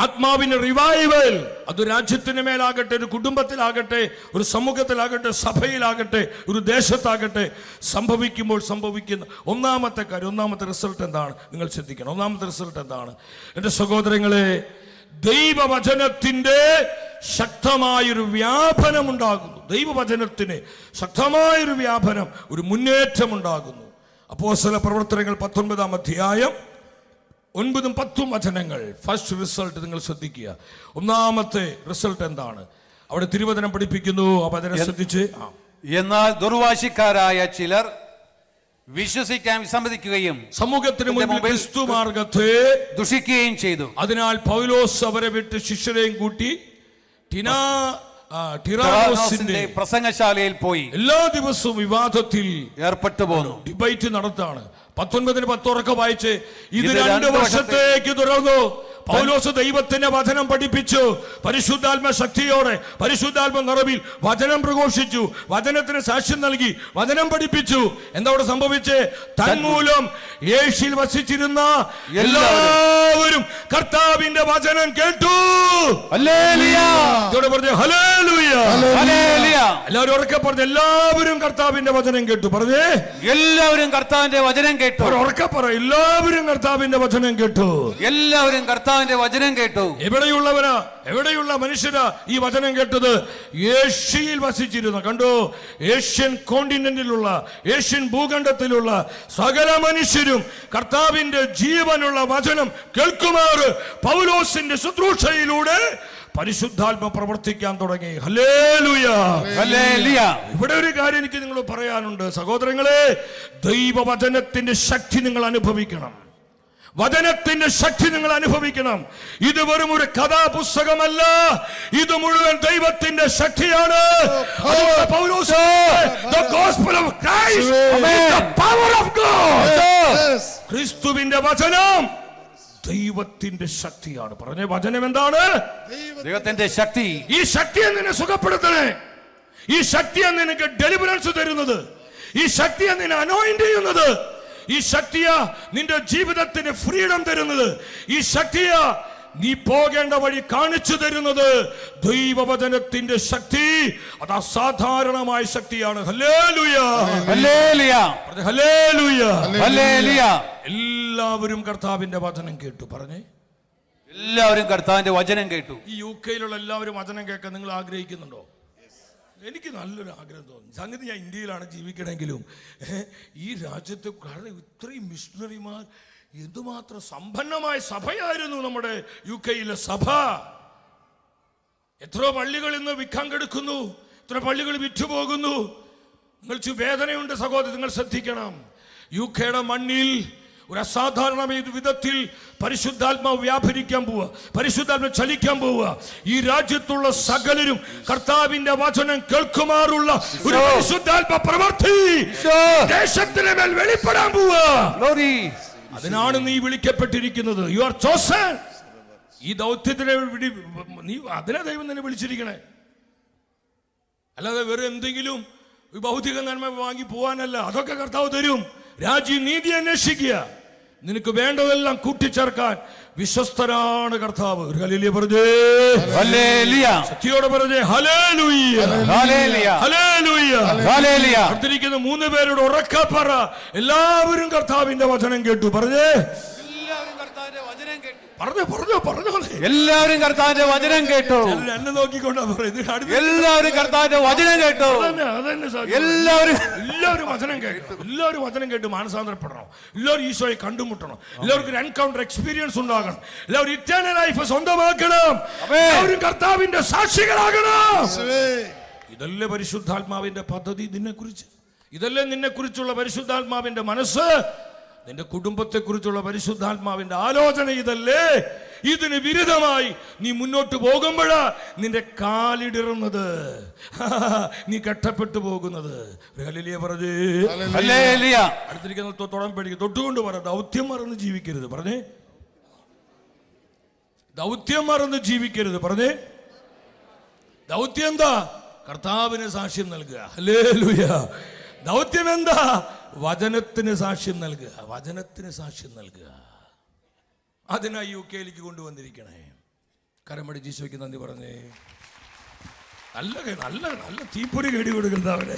A: ആത്മാവിന്റെ റിവൈവൽ അത് രാജ്യത്തിന് മേലാകട്ടെ, ഒരു കുടുംബത്തിലാകട്ടെ, ഒരു സമൂഹത്തിലാകട്ടെ, സഭയിലാകട്ടെ, ഒരു ദേശത്താകട്ടെ സംഭവിക്കുമ്പോൾ സംഭവിക്കുന്ന ഒന്നാമത്തെ റിസൾട്ട് എന്താണ്? നിങ്ങൾ ശ്രദ്ധിക്കണം. ഒന്നാമത്തെ റിസൾട്ട് എന്താണ്? എൻ്റെ സഹോദരങ്ങളെ, ദൈവവചനത്തിന്റെ ശക്തമായൊരു വ്യാപനം ഉണ്ടാകുന്നു. ദൈവവചനത്തിന് ശക്തമായൊരു വ്യാപനം, ഒരു മുന്നേറ്റം ഉണ്ടാകുന്നു. അപ്പോസ്തല പ്രവർത്തനങ്ങൾ 19-ാം അധ്യായം 9-10 വചനങ്ങൾ. ഫസ്റ്റ് റിസൾട്ട് നിങ്ങൾ ശ്രദ്ധിക്കുക. ഒന്നാമത്തെ റിസൾട്ട് എന്താണ്? അവിടെ തിരുവചനം പഠിപ്പിക്കുന്നു. ആ വചനം ശ്രദ്ധിച്ച്.
C: എന്നാൽ ദുർവാശിക്കാരായ ചിലർ വിശ്വസിക്കാൻ വിസമ്മതിക്കുകയും
A: സമൂഹത്തിന് മുൻപിൽ ക്രിസ്തു മാർഗത്തെ
C: ദുഷിക്കുകയും ചെയ്തു.
A: അതിനാൽ പൗലോസ് അവരെ വിട്ട് ശിഷ്യരെയും കൂട്ടി ടിറാനോസിന്റെ
C: പ്രസംഗശാലയിൽ പോയി
A: എല്ലാ ദിവസവും വിവാദത്തിൽ
C: ഏർപ്പെട്ടു പോന്നു.
A: ഡിബേറ്റ് നടത്താണ്. 19-10 വായിച്ച്. ഇത് 2 വർഷത്തേക്ക് തുടർന്നു. പൗലോസ് ദൈവത്തിന്റെ വചനം പഠിപ്പിച്ചു. പരിശുദ്ധാത്മ ശക്തിയോടെ, പരിശുദ്ധാത്മ നിറവിൽ വചനം പ്രഘോഷിച്ചു, വചനത്തിന് സാക്ഷ്യം നൽകി, വചനം പഠിപ്പിച്ചു. എന്താ അവിടെ സംഭവിച്ചേ? തന്മൂലം യേശുവിൽ വസിച്ചിരുന്ന എല്ലാവരും കർത്താവിന്റെ വചനം കേട്ടു.
C: ഹല്ലേലൂയ.
A: പറഞ്ഞു ഹല്ലേലൂയ.
C: ഹല്ലേലൂയ.
A: എല്ലാവരും ഉറക്കെ പറഞ്ഞു, എല്ലാവരും കർത്താവിന്റെ വചനം കേട്ടു. പറഞ്ഞേ,
C: എല്ലാവരും കർത്താവിന്റെ വചനം കേട്ടു.
A: ഉറക്കെ പറ, എല്ലാവരും കർത്താവിന്റെ വചനം കേട്ടു.
C: എല്ലാവരും കർത്താവിന്റെ കർത്താവിന്റെ വചനം കേട്ടു.
A: എവിടെയുള്ളവരാ, എവിടെയുള്ള മനുഷ്യരാ ഈ വചനം കേട്ടത്? ഏഷ്യയിൽ വസിച്ചിരുന്ന, കണ്ടോ, ഏഷ്യൻ കോണ്ടിനെന്റിലുള്ള, ഏഷ്യൻ ഭൂഖണ്ഡത്തിലുള്ള സകല മനുഷ്യരും കർത്താവിന്റെ ജീവനുള്ള വചനം കേൾക്കുമാറ് പൗലോസിന്റെ ശുശ്രൂഷയിലൂടെ പരിശുദ്ധാത്മ പ്രവർത്തിക്കാൻ തുടങ്ങി. Hallelujah,
C: hallelujah.
A: ഇവിടെ ഒരു കാര്യം എനിക്ക് നിങ്ങൾ പറയാനുണ്ട് സഹോദരങ്ങളെ. ദൈവവചനത്തിന്റെ ശക്തി നിങ്ങൾ അനുഭവിക്കണം. വചനത്തിന്റെ ശക്തി നിങ്ങൾ അനുഭവിക്കണം. ഇത് വെറും ഒരു കഥാപുസ്തകമല്ല, ഇത് മുഴുവൻ ദൈവത്തിന്റെ ശക്തിയാണ്. പൗലോസ്, the gospel of Christ is the power of God. ക്രിസ്തുവിന്റെ വചനം ദൈവത്തിന്റെ ശക്തിയാണ്. പറഞ്ഞ വചനം എന്താണ്?
C: ദൈവത്തിന്റെ ശക്തി.
A: ഈ ശക്തിയെ നിന്നെ സുഖപ്പെടുത്തണേ. ഈ ശക്തിയെ നിനക്ക് ഡെലിവറൻസ് തരുന്നത്. ഈ ശക്തിയെ നിന്നെ അനോയിന്റ് ചെയ്യുന്നത്. ഈ ശക്തിയാ നിന്റെ ജീവിതത്തിന് ഫ്രീഡം തരുന്നത്. ഈ ശക്തിയാ നീ പോകേണ്ട വഴി കാണിച്ചു തരുന്നത്. ദൈവവചനത്തിന്റെ ശക്തി അത് അസാധാരണമായ ശക്തിയാണ്. Hallelujah,
C: hallelujah,
A: hallelujah,
C: hallelujah.
A: എല്ലാവരും കർത്താവിന്റെ വചനം കേട്ടു. പറഞ്ഞേ,
C: എല്ലാവരും കർത്താവിന്റെ വചനം കേട്ടു.
A: ഈ UK-യിലുള്ള എല്ലാവരും വചനം കേൾക്കാൻ നിങ്ങൾ ആഗ്രഹിക്കുന്നുണ്ടോ? എനിക്ക് നല്ലൊരു ആഗ്രഹം തോന്നി. സംഗതി ഞാൻ ഇന്ത്യയിലാണ് ജീവിക്കണമെങ്കിലും ഈ രാജ്യത്തെ, കാരണം ഇത്രയും മിഷണറിമാർ, എന്തുമാത്രം സമ്പന്നമായ സഭയായിരുന്നു നമ്മുടെ UK-യിലെ സഭ. എത്ര പള്ളികൾ ഇന്ന് വിൽക്കാൻ കെടുക്കുന്നു, എത്ര പള്ളികൾ വിറ്റുപോകുന്നു. നിങ്ങൾക്ക് വേദനയുണ്ട് സഹോദരൻ, നിങ്ങൾ ശ്രദ്ധിക്കണം. UK-യുടെ മണ്ണിൽ ഒരു അസാധാരണ വിധത്തിൽ പരിശുദ്ധാത്മാവ് വ്യാപരിക്കാൻ പോവുക, പരിശുദ്ധാത്മ ചലിക്കാൻ പോവുക. ഈ രാജ്യത്തുള്ള സകലരും കർത്താവിന്റെ വചനം കേൾക്കുമാറുള്ള ഒരു പരിശുദ്ധാത്മ പ്രവൃത്തി ദേശത്തിന് മേൽ വെളിപ്പെടാൻ പോവുക. അതിനാണ് നീ വിളിക്കപ്പെട്ടിരിക്കുന്നത്. You are chosen. ഈ ദൗത്യത്തിനെ നീ, അതിനെ ദൈവം നിന്നെ വിളിച്ചിരിക്കണേ. അല്ലാതെ വെറും എന്തെങ്കിലും ഭൗതിക നന്മ വാങ്ങി പോവാനല്ല. അതൊക്കെ കർത്താവ് തരും. രാജ്യം നീതി അന്വേഷിക്കുക. നിനക്ക് വേണ്ടതെല്ലാം കൂട്ടിച്ചേർക്കാൻ വിശ്വസ്തരാണ് കർത്താവ്. ഹല്ലേലൂയ പറഞ്ഞേ,
C: ഹല്ലേലൂയ.
A: ശക്തിയോടെ പറഞ്ഞേ, ഹല്ലേലൂയ,
C: ഹല്ലേലൂയ,
A: ഹല്ലേലൂയ,
C: ഹല്ലേലൂയ.
A: അടുത്തിരിക്കുന്ന 3 പേരോട് ഉറക്കെ പറ, എല്ലാവരും കർത്താവിന്റെ വചനം കേട്ടു. പറഞ്ഞേ,
C: എല്ലാവരും കർത്താവിന്റെ വചനം കേട്ടു.
A: പറഞ്ഞോ.
C: എല്ലാവരും കർത്താവിന്റെ വചനം കേട്ടു.
A: എന്നെ നോക്കിക്കൊണ്ടാ പറയുന്നത്.
C: എല്ലാവരും കർത്താവിന്റെ വചനം കേട്ടു.
A: എല്ലാവരും വചനം കേട്ടു. എല്ലാവരും വചനം കേട്ട് മാനസാന്തരപ്പെടണം. എല്ലാവരും ഈശോയെ കണ്ടുമുട്ടണം. എല്ലാവർക്കും ഒരു എൻകൗണ്ടർ എക്സ്പീരിയൻസ് ഉണ്ടാകണം. എല്ലാവരും ഇറ്റേണൽ ലൈഫ് സ്വന്തമാക്കണം. എല്ലാവരും കർത്താവിന്റെ സാക്ഷികളാകണം. ഇതല്ലേ പരിശുദ്ധാത്മാവിന്റെ പദ്ധതി നിന്നെക്കുറിച്ച്? ഇതല്ലേ നിന്നെക്കുറിച്ചുള്ള പരിശുദ്ധാത്മാവിന്റെ മനസ്സ്? നിന്റെ കുടുംബത്തെക്കുറിച്ചുള്ള പരിശുദ്ധാത്മാവിന്റെ ആലോചന ഇതല്ലേ? ഇതിന് വിരുദ്ധമായി നീ മുന്നോട്ട് പോകുമ്പോഴാ നിന്റെ കാലിടിറുന്നത്, നീ കെട്ടപ്പെട്ടു പോകുന്നത്. ഹല്ലേലൂയ പറഞ്ഞേ,
C: ഹല്ലേലൂയ.
A: അടുത്തിരിക്കുന്ന തൊട്ടുകൊണ്ട് പറ, ദൗത്യം മറന്ന് ജീവിക്കരുത്. പറഞ്ഞേ, ദൗത്യം മറന്ന് ജീവിക്കരുത്. പറഞ്ഞേ, ദൗത്യം എന്താ? കർത്താവിന് സാക്ഷ്യം നൽകുക. ഹല്ലേലൂയ. ദൗത്യം എന്താ? വചനത്തിന് സാക്ഷ്യം നൽകുക. വചനത്തിന് സാക്ഷ്യം നൽകുക. അതിനായി UK-യിലേക്ക് കൊണ്ടുവന്നിരിക്കണേ. കരമടി ജീശോയ്ക്ക് നന്ദി പറഞ്ഞേ. നല്ല നല്ല നല്ല തീപ്പൊരി കേടി കൊടുക്കുന്നവരെ.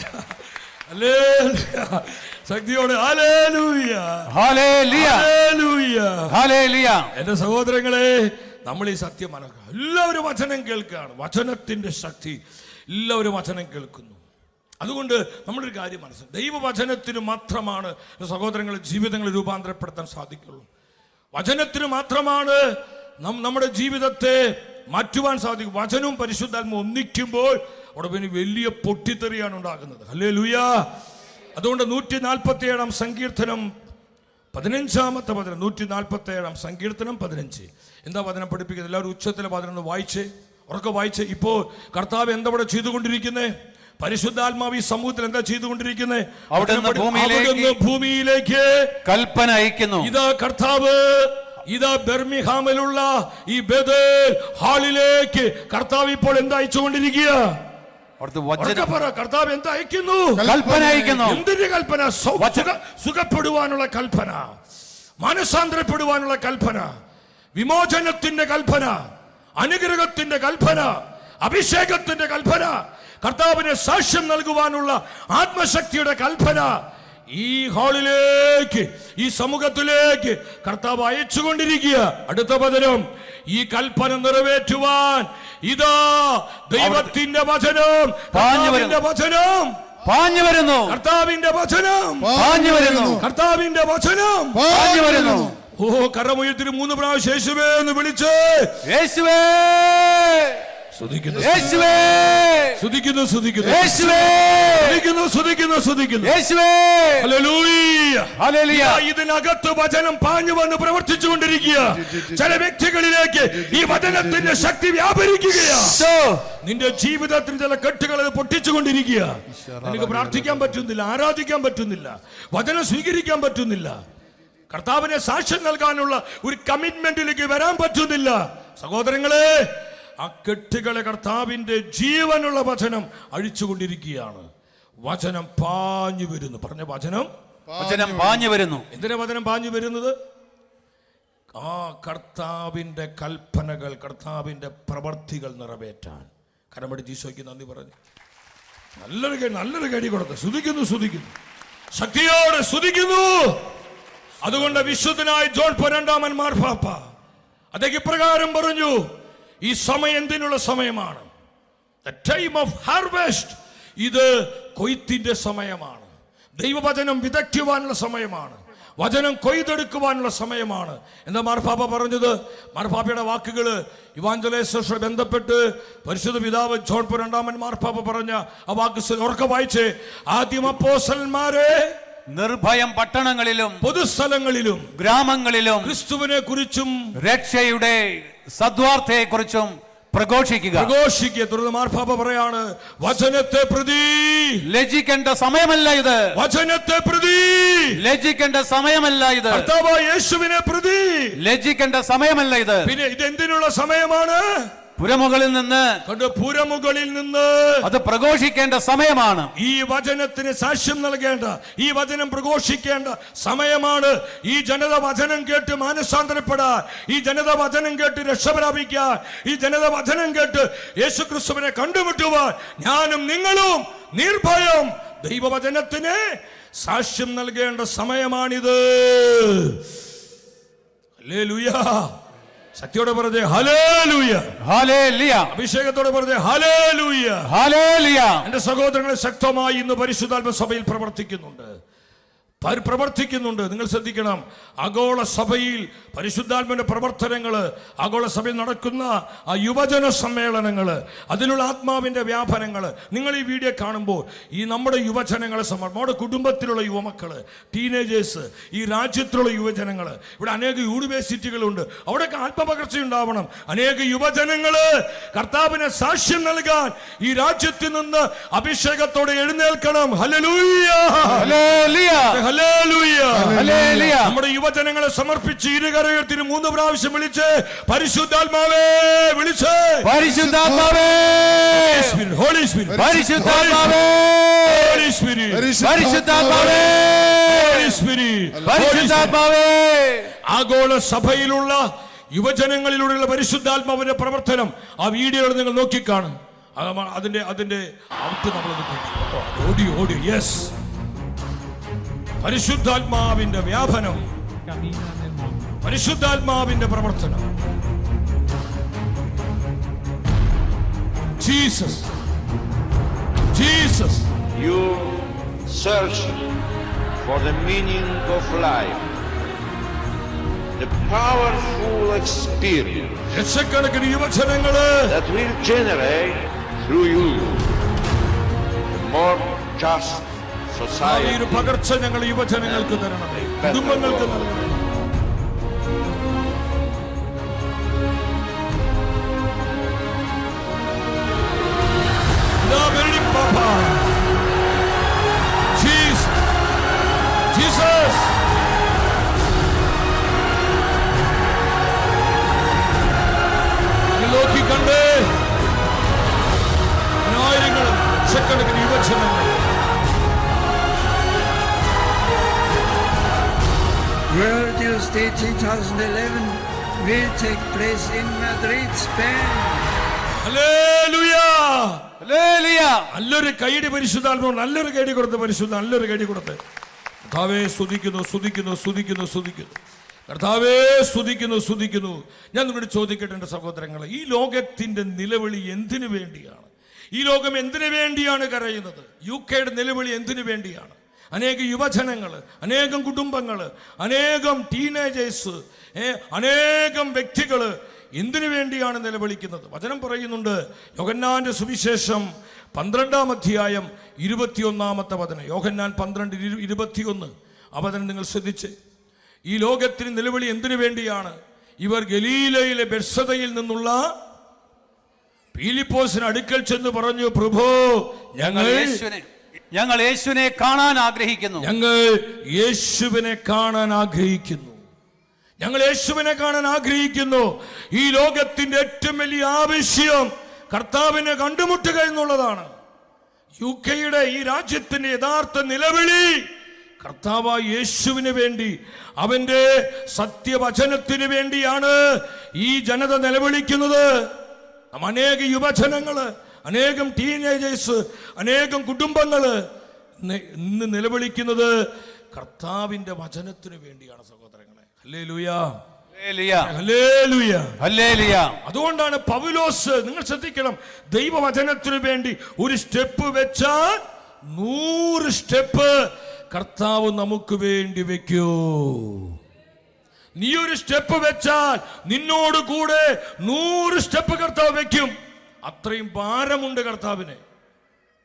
A: ശക്തിയോടെ ഹല്ലേലൂയ,
C: ഹല്ലേലൂയ,
A: ഹല്ലേലൂയ,
C: ഹല്ലേലൂയ.
A: എന്റെ സഹോദരങ്ങളെ, നമ്മൾ ഈ സത്യം മനസ്സിലാക്കുക. എല്ലാവരും വചനം കേൾക്കുകയാണ്. വചനത്തിന്റെ ശക്തി. എല്ലാവരും വചനം കേൾക്കുന്നു. അതുകൊണ്ട് നമ്മളൊരു കാര്യം മനസ്സിലാക്കും, ദൈവവചനത്തിന് മാത്രമാണ് സഹോദരങ്ങളുടെ ജീവിതങ്ങൾ രൂപാന്തരപ്പെടുത്താൻ സാധിക്കുള്ളൂ. വചനത്തിന് മാത്രമാണ് നമ്മുടെ ജീവിതത്തെ മാറ്റുവാൻ സാധിക്കും. വചനവും പരിശുദ്ധാത്മാവും ഒന്നിക്കുമ്പോൾ അവിടെ പിന്നെ വലിയ പൊട്ടിത്തെറിയാണ് ഉണ്ടാകുന്നത്. ഹല്ലേലൂയ. അതുകൊണ്ട് 147 സങ്കീർത്തനം 15-ാമത്തെ വചനം, 147 സങ്കീർത്തനം 15. എന്താ വചനം പഠിപ്പിക്കുന്നത്? എല്ലാവരും ഉച്ചത്തിലെ വചനം വായിച്ചേ, ഉറക്കെ വായിച്ചേ. ഇപ്പോൾ കർത്താവ് എന്താ ഇവിടെ ചെയ്തുകൊണ്ടിരിക്കുന്നേ? പരിശുദ്ധാത്മാവ് ഈ സമൂഹത്തിൽ എന്താ ചെയ്തുകൊണ്ടിരിക്കുന്നത്?
C: അവിടുന്ന്
A: ഭൂമിയിലേക്ക് കൽപ്പന അയക്കുന്നു. ഇതാ കർത്താവ്, ഇതാ ബെർമിഹാമിലുള്ള ഈ ബേഥേൽ ഹാളിലേക്ക് കർത്താവ് ഇപ്പോൾ എന്താ അയച്ചുകൊണ്ടിരിക്കുക? കർത്താവ് എന്താ അയക്കുന്നു?
C: കൽപ്പന അയക്കുന്നു.
A: എന്തിന്റെ കൽപ്പന? സുഖപ്പെടുവാനുള്ള കൽപ്പന, മാനസാന്തരപ്പെടുവാനുള്ള കൽപ്പന, വിമോചനത്തിന്റെ കൽപ്പന, അനുഗ്രഹത്തിന്റെ കൽപ്പന, അഭിഷേകത്തിന്റെ കൽപ്പന, കർത്താവിന് സാക്ഷ്യം നൽകുവാനുള്ള ആത്മശക്തിയുടെ കൽപ്പന. ഈ ഹാളിലേക്ക്, ഈ സമൂഹത്തിലേക്ക് കർത്താവ് അയച്ചുകൊണ്ടിരിക്കുക. അടുത്ത വചനം, ഈ കൽപ്പന നിറവേറ്റുവാൻ ഇതാ ദൈവത്തിന്റെ വചനം, കർത്താവിന്റെ വചനം
C: പാഞ്ഞു വരുന്നു,
A: കർത്താവിന്റെ വചനം
C: പാഞ്ഞു വരുന്നു,
A: കർത്താവിന്റെ വചനം
C: പാഞ്ഞു വരുന്നു.
A: ഓ, കരമുയർത്തിന് 3 പ്രാവശ്യം യേശുവേ എന്ന് വിളിച്ച്
C: യേശുവേ,
A: സ്തുതിക്കുന്നു,
C: യേശുവേ,
A: സ്തുതിക്കുന്നു, സ്തുതിക്കുന്നു,
C: യേശുവേ,
A: സ്തുതിക്കുന്നു, സ്തുതിക്കുന്നു, സ്തുതിക്കുന്നു.
C: യേശുവേ,
A: ഹല്ലേലൂയ,
C: ഹല്ലേലൂയ.
A: ഇതിനകത്ത് വചനം പാഞ്ഞു വന്ന് പ്രവർത്തിച്ചു കൊണ്ടിരിക്കുക. ചില വ്യക്തികളിലേക്ക് ഈ വചനത്തിന്റെ ശക്തി വ്യാപരിക്കുകയാണ്. നിന്റെ ജീവിതത്തിൽ ചില കെട്ടുകൾ പൊട്ടിച്ചുകൊണ്ടിരിക്കുക. നിനക്ക് പ്രാർത്ഥിക്കാൻ പറ്റുന്നില്ല, ആരാധിക്കാൻ പറ്റുന്നില്ല, വചനം സ്വീകരിക്കാൻ പറ്റുന്നില്ല, കർത്താവിനെ സാക്ഷ്യം നൽകാനുള്ള ഒരു കമ്മിറ്റ്മെന്റിലേക്ക് വരാൻ പറ്റുന്നില്ല. സഹോദരങ്ങളെ, ആ കെട്ടുകളെ കർത്താവിന്റെ ജീവനുള്ള വചനം അഴിച്ചുകൊണ്ടിരിക്കുകയാണ്. വചനം പാഞ്ഞു വരുന്നു. പറഞ്ഞ വചനം
C: പാഞ്ഞു വരുന്നു.
A: എന്തിനാ വചനം പാഞ്ഞു വരുന്നത്? ആ കർത്താവിന്റെ കൽപ്പനകൾ, കർത്താവിന്റെ പ്രവർത്തികൾ നിറവേറ്റാൻ. കരമടിച്ച് ഈശോയ്ക്ക് നന്ദി പറഞ്ഞു. നല്ലൊരു കടി കൊടുത്ത് സ്തുതിക്കുന്നു, സ്തുതിക്കുന്നു, ശക്തിയോടെ സ്തുതിക്കുന്നു. അതുകൊണ്ട് വിശുദ്ധനായ ജോൺ പോൾ രണ്ടാമൻ മാർപ്പാപ്പ അദ്ദേഹം ഇപ്രകാരം പറഞ്ഞു, ഈ സമയം എന്തിനുള്ള സമയമാണ്? The time of harvest. ഇത് കൊയ്ത്തിന്റെ സമയമാണ്. ദൈവവചനം വിതയ്ക്കുവാനുള്ള സമയമാണ്. വചനം കൊയ്തെടുക്കുവാനുള്ള സമയമാണ്. എന്താ മാർപ്പാപ്പ പറഞ്ഞത്? മാർപ്പാപ്പയുടെ വാക്കുകൾ ഇവാഞ്ചലൈസേഷനുമായി ബന്ധപ്പെട്ട് പരിശുദ്ധ പിതാവ് ജോൺ പോൾ രണ്ടാമൻ മാർപ്പാപ്പ പറഞ്ഞ ആ വാക്ക് ഉറക്കെ വായിച്ച്, ആദ്യം അപ്പോസ്തലന്മാരെ
C: നിർഭയം പട്ടണങ്ങളിലും
A: പൊതുസ്ഥലങ്ങളിലും
C: ഗ്രാമങ്ങളിലും
A: ക്രിസ്തുവിനെ കുറിച്ചും
C: രക്ഷയുടെ സദ്വാർത്തയെ കുറിച്ചും പ്രഘോഷിക്കുക.
A: തുടർന്ന് മാർപ്പാപ്പ പറയാണ്, വചനത്തെ പ്രതി
C: ലജ്ജിക്കേണ്ട സമയമല്ല ഇത്.
A: വചനത്തെ പ്രതി
C: ലജ്ജിക്കേണ്ട സമയമല്ല ഇത്.
A: കർത്താവായ യേശുവിനെ പ്രതി
C: ലജ്ജിക്കേണ്ട സമയമല്ല ഇത്.
A: പിന്നെ ഇത് എന്തിനുള്ള സമയമാണ്?
C: പുരമുകളിൽ നിന്ന് അത് പ്രഘോഷിക്കേണ്ട സമയമാണ്.
A: ഈ വചനത്തിന് സാക്ഷ്യം നൽകേണ്ട, ഈ വചനം പ്രഘോഷിക്കേണ്ട സമയമാണ്. ഈ ജനത വചനം കേട്ട് മാനസാന്തരപ്പെടാൻ, ഈ ജനത വചനം കേട്ട് രക്ഷപ്രാപിക്കാൻ, ഈ ജനത വചനം കേട്ട് യേശുക്രിസ്തുവിനെ കണ്ടുമുട്ടുവാൻ ഞാനും നിങ്ങളും നിർഭയം ദൈവവചനത്തിന് സാക്ഷ്യം നൽകേണ്ട സമയമാണിത്. ഹല്ലേലൂയ. ശക്തിയോടെ പറഞ്ഞേ ഹല്ലേലൂയ,
C: ഹല്ലേലൂയ.
A: അഭിഷേകത്തോടെ പറഞ്ഞേ ഹല്ലേലൂയ,
C: ഹല്ലേലൂയ.
A: എന്റെ സഹോദരങ്ങളെ, ശക്തമായി ഇന്ന് പരിശുദ്ധാത്മ സഭയിൽ പ്രവർത്തിക്കുന്നുണ്ട്. നിങ്ങൾ ശ്രദ്ധിക്കണം. ആഗോള സഭയിൽ പരിശുദ്ധാത്മന്റെ പ്രവർത്തനങ്ങൾ, ആഗോള സഭയിൽ നടക്കുന്ന ആ യുവജന സമ്മേളനങ്ങൾ, അതിനുള്ള ആത്മാവിന്റെ വ്യാപനങ്ങൾ നിങ്ങൾ ഈ വീഡിയോ കാണുമ്പോൾ ഈ നമ്മുടെ യുവജനങ്ങളെ നമ്മുടെ കുടുംബത്തിലുള്ള യുവമക്കള്, ടീനേജേഴ്സ്, ഈ രാജ്യത്തിലുള്ള യുവജനങ്ങൾ, ഇവിടെ അനേക യൂണിവേഴ്സിറ്റികളുണ്ട്, അവിടെയൊക്കെ ആത്മപകർച്ച ഉണ്ടാവണം. അനേക യുവജനങ്ങള് കർത്താവിനെ സാക്ഷ്യം നൽകാൻ ഈ രാജ്യത്തിൽ നിന്ന് അഭിഷേകത്തോടെ എഴുന്നേൽക്കണം. Hallelujah, hallelujah, hallelujah. നമ്മുടെ യുവജനങ്ങളെ സമർപ്പിച്ച് ഇരുകരത്തിൽ 3 പ്രാവശ്യം വിളിച്ച് പരിശുദ്ധാത്മാവേ വിളിച്ച്,
C: പരിശുദ്ധാത്മാവേ,
A: ഹോളി സ്പിരിറ്റ്,
C: പരിശുദ്ധാത്മാവേ,
A: ഹോളി സ്പിരിറ്റ്,
C: പരിശുദ്ധാത്മാവേ,
A: ഹോളി സ്പിരിറ്റ്,
C: പരിശുദ്ധാത്മാവേ.
A: ആഗോള സഭയിലുള്ള യുവജനങ്ങളിലൂടെയുള്ള പരിശുദ്ധാത്മാവിന്റെ പ്രവർത്തനം ആ വീഡിയോകൾ നിങ്ങൾ നോക്കിക്കാണും. അതിന്റെ ഔട്ട് നമ്മൾ ഓഡിയോ യെസ്. പരിശുദ്ധാത്മാവിന്റെ വ്യാപനം, പരിശുദ്ധാത്മാവിന്റെ പ്രവർത്തനം. Jesus, Jesus.
E: You search for the meaning of life, the powerful experience
A: ലക്ഷക്കണക്കിന് യുവജനങ്ങള്
E: that will generate through you a more just society.
A: ഒരു പകർച്ച ഞങ്ങൾ യുവജനങ്ങൾക്ക് തരണമേ, കുടുംബങ്ങൾക്ക് നൽകണമേ. നോക്കിക്കണ്ട് ആയിരങ്ങൾ, ലക്ഷക്കണക്കിന് യുവജനങ്ങൾ.
F: World Youth Day 2011 will take place in Madrid, Spain.
A: Hallelujah,
C: hallelujah.
A: നല്ലൊരു കൈയടി പരിശുദ്ധാത്മാവ്, നല്ലൊരു കൈയടി കൊടുത്ത് പരിശുദ്ധ, നല്ലൊരു കൈയടി കൊടുത്ത് കർത്താവേ സ്തുതിക്കുന്നു, സ്തുതിക്കുന്നു, സ്തുതിക്കുന്നു, സ്തുതിക്കുന്നു. കർത്താവേ സ്തുതിക്കുന്നു, സ്തുതിക്കുന്നു. ഞാൻ നിങ്ങളോട് ചോദിക്കട്ടെ എൻ്റെ സഹോദരങ്ങളെ, ഈ ലോകത്തിൻ്റെ നിലവിളി എന്തിനു വേണ്ടിയാണ്? ഈ ലോകം എന്തിനു വേണ്ടിയാണ് കരയുന്നത്? UK-യുടെ നിലവിളി എന്തിനു വേണ്ടിയാണ്? അനേകം യുവജനങ്ങൾ, അനേകം കുടുംബങ്ങൾ, അനേകം ടീനേജേഴ്സ്, അനേകം വ്യക്തികൾ എന്തിനു വേണ്ടിയാണ് നിലവിളിക്കുന്നത്? വചനം പറയുന്നുണ്ട്, യോഹന്നാന്റെ സുവിശേഷം 12-ാം അധ്യായം 21-ാമത്തെ വചനം. യോഹന്നാൻ 12:21 ആ വചനം നിങ്ങൾ ശ്രദ്ധിച്ച്. ഈ ലോകത്തിന് നിലവിളി എന്തിനു വേണ്ടിയാണ്? ഇവർ ഗലീലയിലെ ബെത്സദയിൽ നിന്നുള്ള പീലിപ്പോസിന് അടുക്കൽ ചെന്ന് പറഞ്ഞു, പ്രഭു, ഞങ്ങൾ
C: യേശുവിനെ കാണാൻ ആഗ്രഹിക്കുന്നു.
A: ഞങ്ങൾ യേശുവിനെ കാണാൻ ആഗ്രഹിക്കുന്നു. ഞങ്ങൾ യേശുവിനെ കാണാൻ ആഗ്രഹിക്കുന്നു. ഈ ലോകത്തിന്റെ ഏറ്റവും വലിയ ആവശ്യം കർത്താവിനെ കണ്ടുമുട്ടുക എന്നുള്ളതാണ്. UK-യുടെ ഈ രാജ്യത്തിന്റെ യഥാർത്ഥ നിലവിളി കർത്താവായ യേശുവിന് വേണ്ടി, അവന്റെ സത്യവചനത്തിന് വേണ്ടിയാണ് ഈ ജനത നിലവിളിക്കുന്നത്. അനേക യുവജനങ്ങള്, അനേകം ടീനേജേഴ്സ്, അനേകം കുടുംബങ്ങള് ഇന്ന് നിലവിളിക്കുന്നത് കർത്താവിന്റെ വചനത്തിന് വേണ്ടിയാണ് സഹോദരങ്ങളെ. Hallelujah, hallelujah, hallelujah. അതുകൊണ്ടാണ് പൗലോസ്, നിങ്ങൾ ശ്രദ്ധിക്കണം, ദൈവവചനത്തിന് വേണ്ടി ഒരു സ്റ്റെപ്പ് വെച്ചാൽ 100 സ്റ്റെപ്പ് കർത്താവ് നമുക്ക് വേണ്ടി വെക്കൂ. നീ ഒരു സ്റ്റെപ്പ് വെച്ചാൽ നിന്നോട് കൂടെ 100 സ്റ്റെപ്പ് കർത്താവ് വെക്കും. അത്രയും ഭാരമുണ്ട് കർത്താവിന്,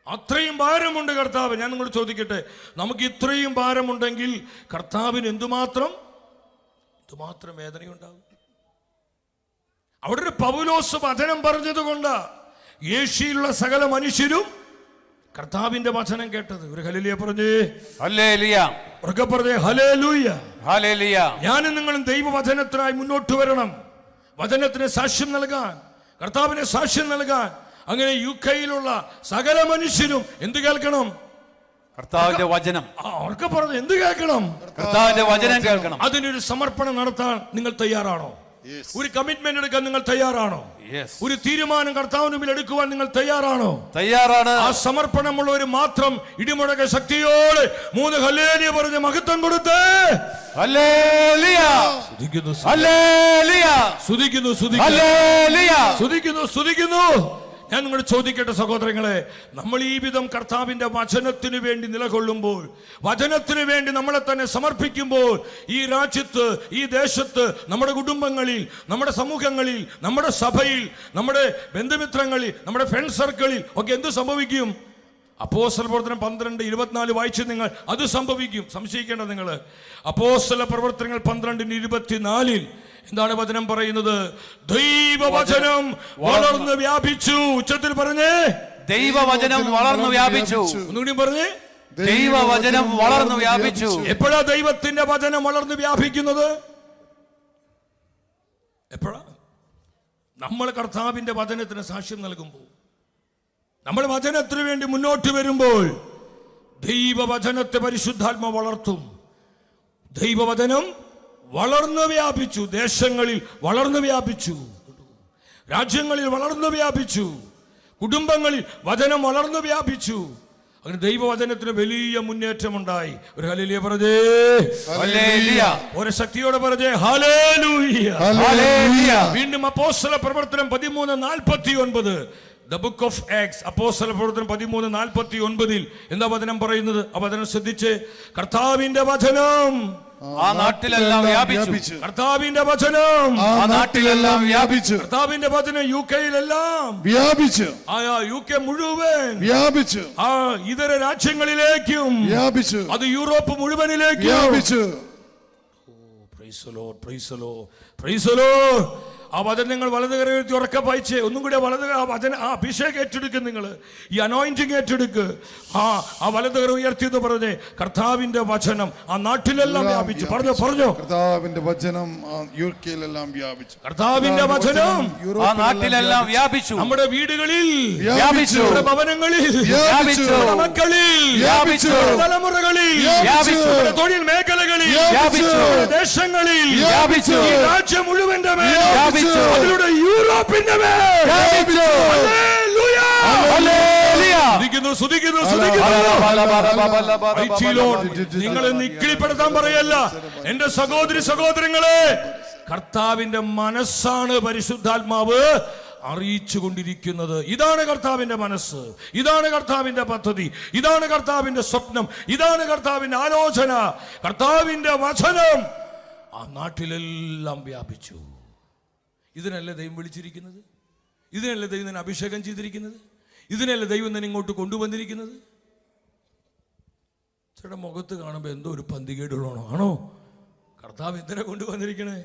A: അത്രയും ഭാരമുണ്ട് കർത്താവ്. ഞാൻ നിങ്ങളോട് ചോദിക്കട്ടെ, നമുക്ക് ഇത്രയും ഭാരമുണ്ടെങ്കിൽ കർത്താവിന് എന്തുമാത്രം വേദനയുണ്ടാവും? അവിടെ ഒരു പൗലോസ് വചനം പറഞ്ഞത് കൊണ്ട് ഏഷ്യയിലുള്ള സകല മനുഷ്യരും കർത്താവിന്റെ വചനം കേട്ടത്. ഒരു ഹല്ലേലൂയ പറഞ്ഞേ, ഹല്ലേലൂയ. ഉറക്കെ പറഞ്ഞേ, ഹല്ലേലൂയ, ഹല്ലേലൂയ. ഞാനും നിങ്ങളും ദൈവവചനത്തിനായി മുന്നോട്ട് വരണം, വചനത്തിന് സാക്ഷ്യം നൽകാൻ, കർത്താവിന് സാക്ഷ്യം നൽകാൻ. അങ്ങനെ UK-യിലുള്ള സകല മനുഷ്യരും എന്ത് കേൾക്കണം?
C: കർത്താവിന്റെ വചനം.
A: ഉറക്കെ പറഞ്ഞു, എന്ത് കേൾക്കണം?
C: കർത്താവിന്റെ വചനം കേൾക്കണം.
A: അതിനൊരു സമർപ്പണം നടത്താൻ നിങ്ങൾ തയ്യാറാണോ? ഒരു കമ്മിറ്റ്മെന്റ് എടുക്കാൻ നിങ്ങൾ തയ്യാറാണോ? ഒരു തീരുമാനം കർത്താവിന് മുമ്പിൽ എടുക്കുവാൻ നിങ്ങൾ തയ്യാറാണോ?
C: തയ്യാറാണ്.
A: ആ സമർപ്പണമുള്ളവർ മാത്രം ഇടിമുഴക്ക ശക്തിയോടെ 3 ഹല്ലേലൂയ പറഞ്ഞ് മഹത്വം കൊടുത്ത്
C: ഹല്ലേലൂയ,
A: സ്തുതിക്കുന്നു,
C: ഹല്ലേലൂയ,
A: സ്തുതിക്കുന്നു,
C: ഹല്ലേലൂയ,
A: സ്തുതിക്കുന്നു, സ്തുതിക്കുന്നു. ഞാൻ നിങ്ങളോട് ചോദിക്കട്ടെ സഹോദരങ്ങളെ, നമ്മൾ ഈ വിധം കർത്താവിന്റെ വചനത്തിന് വേണ്ടി നിലകൊള്ളുമ്പോൾ, വചനത്തിന് വേണ്ടി നമ്മളെ തന്നെ സമർപ്പിക്കുമ്പോൾ, ഈ രാജ്യത്ത്, ഈ ദേശത്ത്, നമ്മുടെ കുടുംബങ്ങളിൽ, നമ്മുടെ സമൂഹങ്ങളിൽ, നമ്മുടെ സഭയിൽ, നമ്മുടെ ബന്ധുമിത്രങ്ങളിൽ, നമ്മുടെ ഫ്രണ്ട് സർക്കിളിൽ ഒക്കെ എന്ത് സംഭവിക്കും? അപ്പോസ്തല പ്രവർത്തനം 12:24 വായിച്ച് നിങ്ങൾ അത് സംഭവിക്കും. സംശയിക്കേണ്ട നിങ്ങൾ. അപ്പോസ്തല പ്രവർത്തനങ്ങൾ 12:24 എന്താണ് വചനം പറയുന്നത്? ദൈവവചനം വളർന്നു വ്യാപിച്ചു. ഉച്ചത്തിൽ പറഞ്ഞേ, ദൈവവചനം വളർന്നു വ്യാപിച്ചു. ഒന്നുകൂടി പറഞ്ഞേ, ദൈവവചനം വളർന്നു വ്യാപിച്ചു. എപ്പോഴാ ദൈവത്തിന്റെ വചനം വളർന്നു വ്യാപിക്കുന്നത്? എപ്പോഴാ? നമ്മൾ കർത്താവിന്റെ വചനത്തിന് സാക്ഷ്യം നൽകുമ്പോൾ, നമ്മൾ വചനത്തിന് വേണ്ടി മുന്നോട്ട് വരുമ്പോൾ ദൈവവചനത്തെ പരിശുദ്ധാത്മ വളർത്തും. ദൈവവചനം വളർന്നു വ്യാപിച്ചു. ദേശങ്ങളിൽ വളർന്നു വ്യാപിച്ചു, രാജ്യങ്ങളിൽ വളർന്നു വ്യാപിച്ചു, കുടുംബങ്ങളിൽ വചനം വളർന്നു വ്യാപിച്ചു. അങ്ങനെ ദൈവവചനത്തിന് വലിയ മുന്നേറ്റമുണ്ടായി. ഒരു ഹല്ലേലൂയ പറഞ്ഞേ, ഹല്ലേലൂയ. ഒരു ശക്തിയോടെ പറഞ്ഞേ, ഹല്ലേലൂയ, ഹല്ലേലൂയ. വീണ്ടും അപ്പോസ്തല പ്രവർത്തനം 13:49, ദ ബുക്ക് ഓഫ് ആക്ട്സ്, അപ്പോസ്തല പ്രവർത്തനം 13:49 എന്താ വചനം പറയുന്നത്? ആ വചനം ശ്രദ്ധിച്ച്. കർത്താവിന്റെ വചനം
C: ആ നാട്ടിലെല്ലാം വ്യാപിച്ചു.
A: കർത്താവിന്റെ വചനം
D: ആ നാട്ടിലെല്ലാം വ്യാപിച്ചു.
A: കർത്താവിന്റെ വചനം UK-യിലെല്ലാം വ്യാപിച്ചു. UK മുഴുവൻ വ്യാപിച്ചു. ആ ഇതര രാജ്യങ്ങളിലേക്കും വ്യാപിച്ചു. അത് യൂറോപ്പ് മുഴുവനിലേക്കും വ്യാപിച്ചു. Price the Lord, price the Lord, price the Lord. ആ വചനങ്ങൾ വലത് കരയിൽ ഉറക്കെ വായിച്ച് ഒന്നും കൂടി വലത് ആ അഭിഷേകം ഏറ്റെടുക്കും. നിങ്ങൾ ഈ അനോയിന്റിങ് ഏറ്റെടുക്ക്. ആ വലത് കര ഉയർത്തിയെന്ന് പറഞ്ഞേ, കർത്താവിന്റെ വചനം ആ നാട്ടിലെല്ലാം വ്യാപിച്ചു. പറഞ്ഞോ.
D: കർത്താവിന്റെ വചനം UK-യിലെല്ലാം വ്യാപിച്ചു.
A: കർത്താവിന്റെ വചനം
C: ആ നാട്ടിലെല്ലാം വ്യാപിച്ചു.
A: നമ്മുടെ വീടുകളിൽ
C: വ്യാപിച്ചു,
A: നമ്മുടെ ഭവനങ്ങളിൽ
C: വ്യാപിച്ചു,
A: നമ്മുടെ മക്കളിൽ വ്യാപിച്ചു, തലമുറകളിൽ വ്യാപിച്ചു, തൊഴിൽ മേഖലകളിൽ വ്യാപിച്ചു, ദേശങ്ങളിൽ വ്യാപിച്ചു, രാജ്യം മുഴുവന്റെ മേൽ വ്യാപിച്ചു, അതിലൂടെ യൂറോപ്പിന്റെ മേൽ വ്യാപിച്ചു. Hallelujah, hallelujah. സ്തുതിക്കുന്നു, സ്തുതിക്കുന്നു, സ്തുതിക്കുന്നു. Mighty Lord, നിങ്ങളെ നിക്കിളിപ്പെടുത്താൻ പറയല്ല എന്റെ സഹോദരി സഹോദരങ്ങളെ. കർത്താവിന്റെ മനസ്സാണ് പരിശുദ്ധാത്മാവ് അറിയിച്ചു കൊണ്ടിരിക്കുന്നത്. ഇതാണ് കർത്താവിന്റെ മനസ്സ്, ഇതാണ് കർത്താവിന്റെ പദ്ധതി, ഇതാണ് കർത്താവിന്റെ സ്വപ്നം, ഇതാണ് കർത്താവിന്റെ ആലോചന. കർത്താവിന്റെ വചനം ആ നാട്ടിലെല്ലാം വ്യാപിച്ചു. ഇതിനല്ലേ ദൈവം വിളിച്ചിരിക്കുന്നത്? ഇതിനല്ലേ ദൈവം തന്നെ അഭിഷേകം ചെയ്തിരിക്കുന്നത്? ഇതിനല്ലേ ദൈവം തന്നെ ഇങ്ങോട്ട് കൊണ്ടുവന്നിരിക്കുന്നത്? ചേട്ടാ മുഖത്ത് കാണുമ്പോൾ എന്തോ ഒരു പന്തികേടുള്ളതാണോ? ആണോ? കർത്താവ് എന്തിനാ കൊണ്ടുവന്നിരിക്കണേ?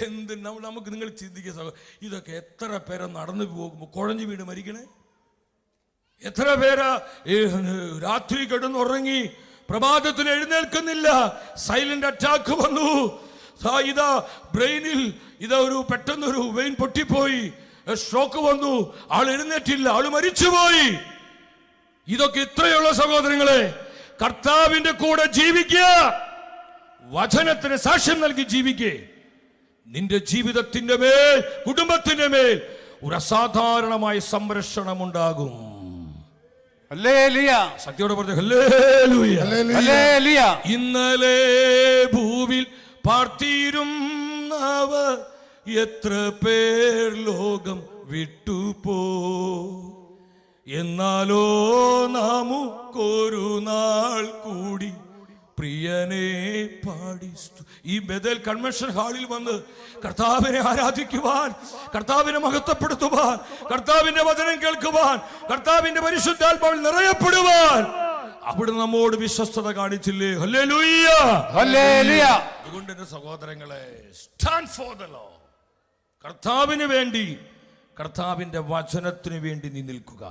A: എന്ത് നമുക്ക് നിങ്ങൾ ചിന്തിക്കുക. ഇതൊക്കെ എത്ര പേരെ നടന്നു പോകുമ്പോൾ കുഴഞ്ഞു വീണ് മരിക്കണേ? എത്ര പേരാ രാത്രി കിടന്നുറങ്ങി പ്രഭാതത്തിൽ എഴുന്നേൽക്കുന്നില്ല? സൈലന്റ് അറ്റാക്ക് വന്നു. ഇതാ ബ്രെയിനിൽ ഇതാ ഒരു പെട്ടെന്നൊരു വെയിൻ പൊട്ടിപ്പോയി, സ്ട്രോക്ക് വന്നു, ആൾ എഴുന്നേറ്റില്ല, ആള് മരിച്ചുപോയി. ഇതൊക്കെ ഇത്രയുള്ള സഹോദരങ്ങളെ, കർത്താവിന്റെ കൂടെ ജീവിക്കുക, വചനത്തിന് സാക്ഷ്യം നൽകി ജീവിക്കേ. നിന്റെ ജീവിതത്തിന്റെ മേൽ, കുടുംബത്തിന്റെ മേൽ ഒരു അസാധാരണമായ സംരക്ഷണം ഉണ്ടാകും. ശക്തിയോടെ പറഞ്ഞു ഹല്ലേലൂയ,
C: ഹല്ലേലൂയ.
A: ഇന്നലെ ഭൂവിൽ പാർത്തിരുന്നവർ എത്ര പേർ ലോകം വിട്ടുപോ. എന്നാലോ നമുക്കൊരു നാൾ കൂടി പ്രിയനെ പാടി ഈ ബദൽ കൺവെൻഷൻ ഹാളിൽ വന്ന് കർത്താവിനെ ആരാധിക്കുവാൻ, കർത്താവിനെ മഹത്വപ്പെടുത്തുവാൻ, കർത്താവിന്റെ വചനം കേൾക്കുവാൻ, കർത്താവിന്റെ പരിശുദ്ധാത്മാവിൽ നിറയപ്പെടുവാൻ അവിടെ നമ്മോട് വിശ്വസ്തത കാണിച്ചില്ലേ? Hallelujah,
C: hallelujah.
A: അതുകൊണ്ട് എന്റെ സഹോദരങ്ങളെ, സ്റ്റാൻഡ് ഫോർ ദ ലോർഡ്. കർത്താവിന് വേണ്ടി, കർത്താവിന്റെ വചനത്തിന് വേണ്ടി നീ നിൽക്കുക.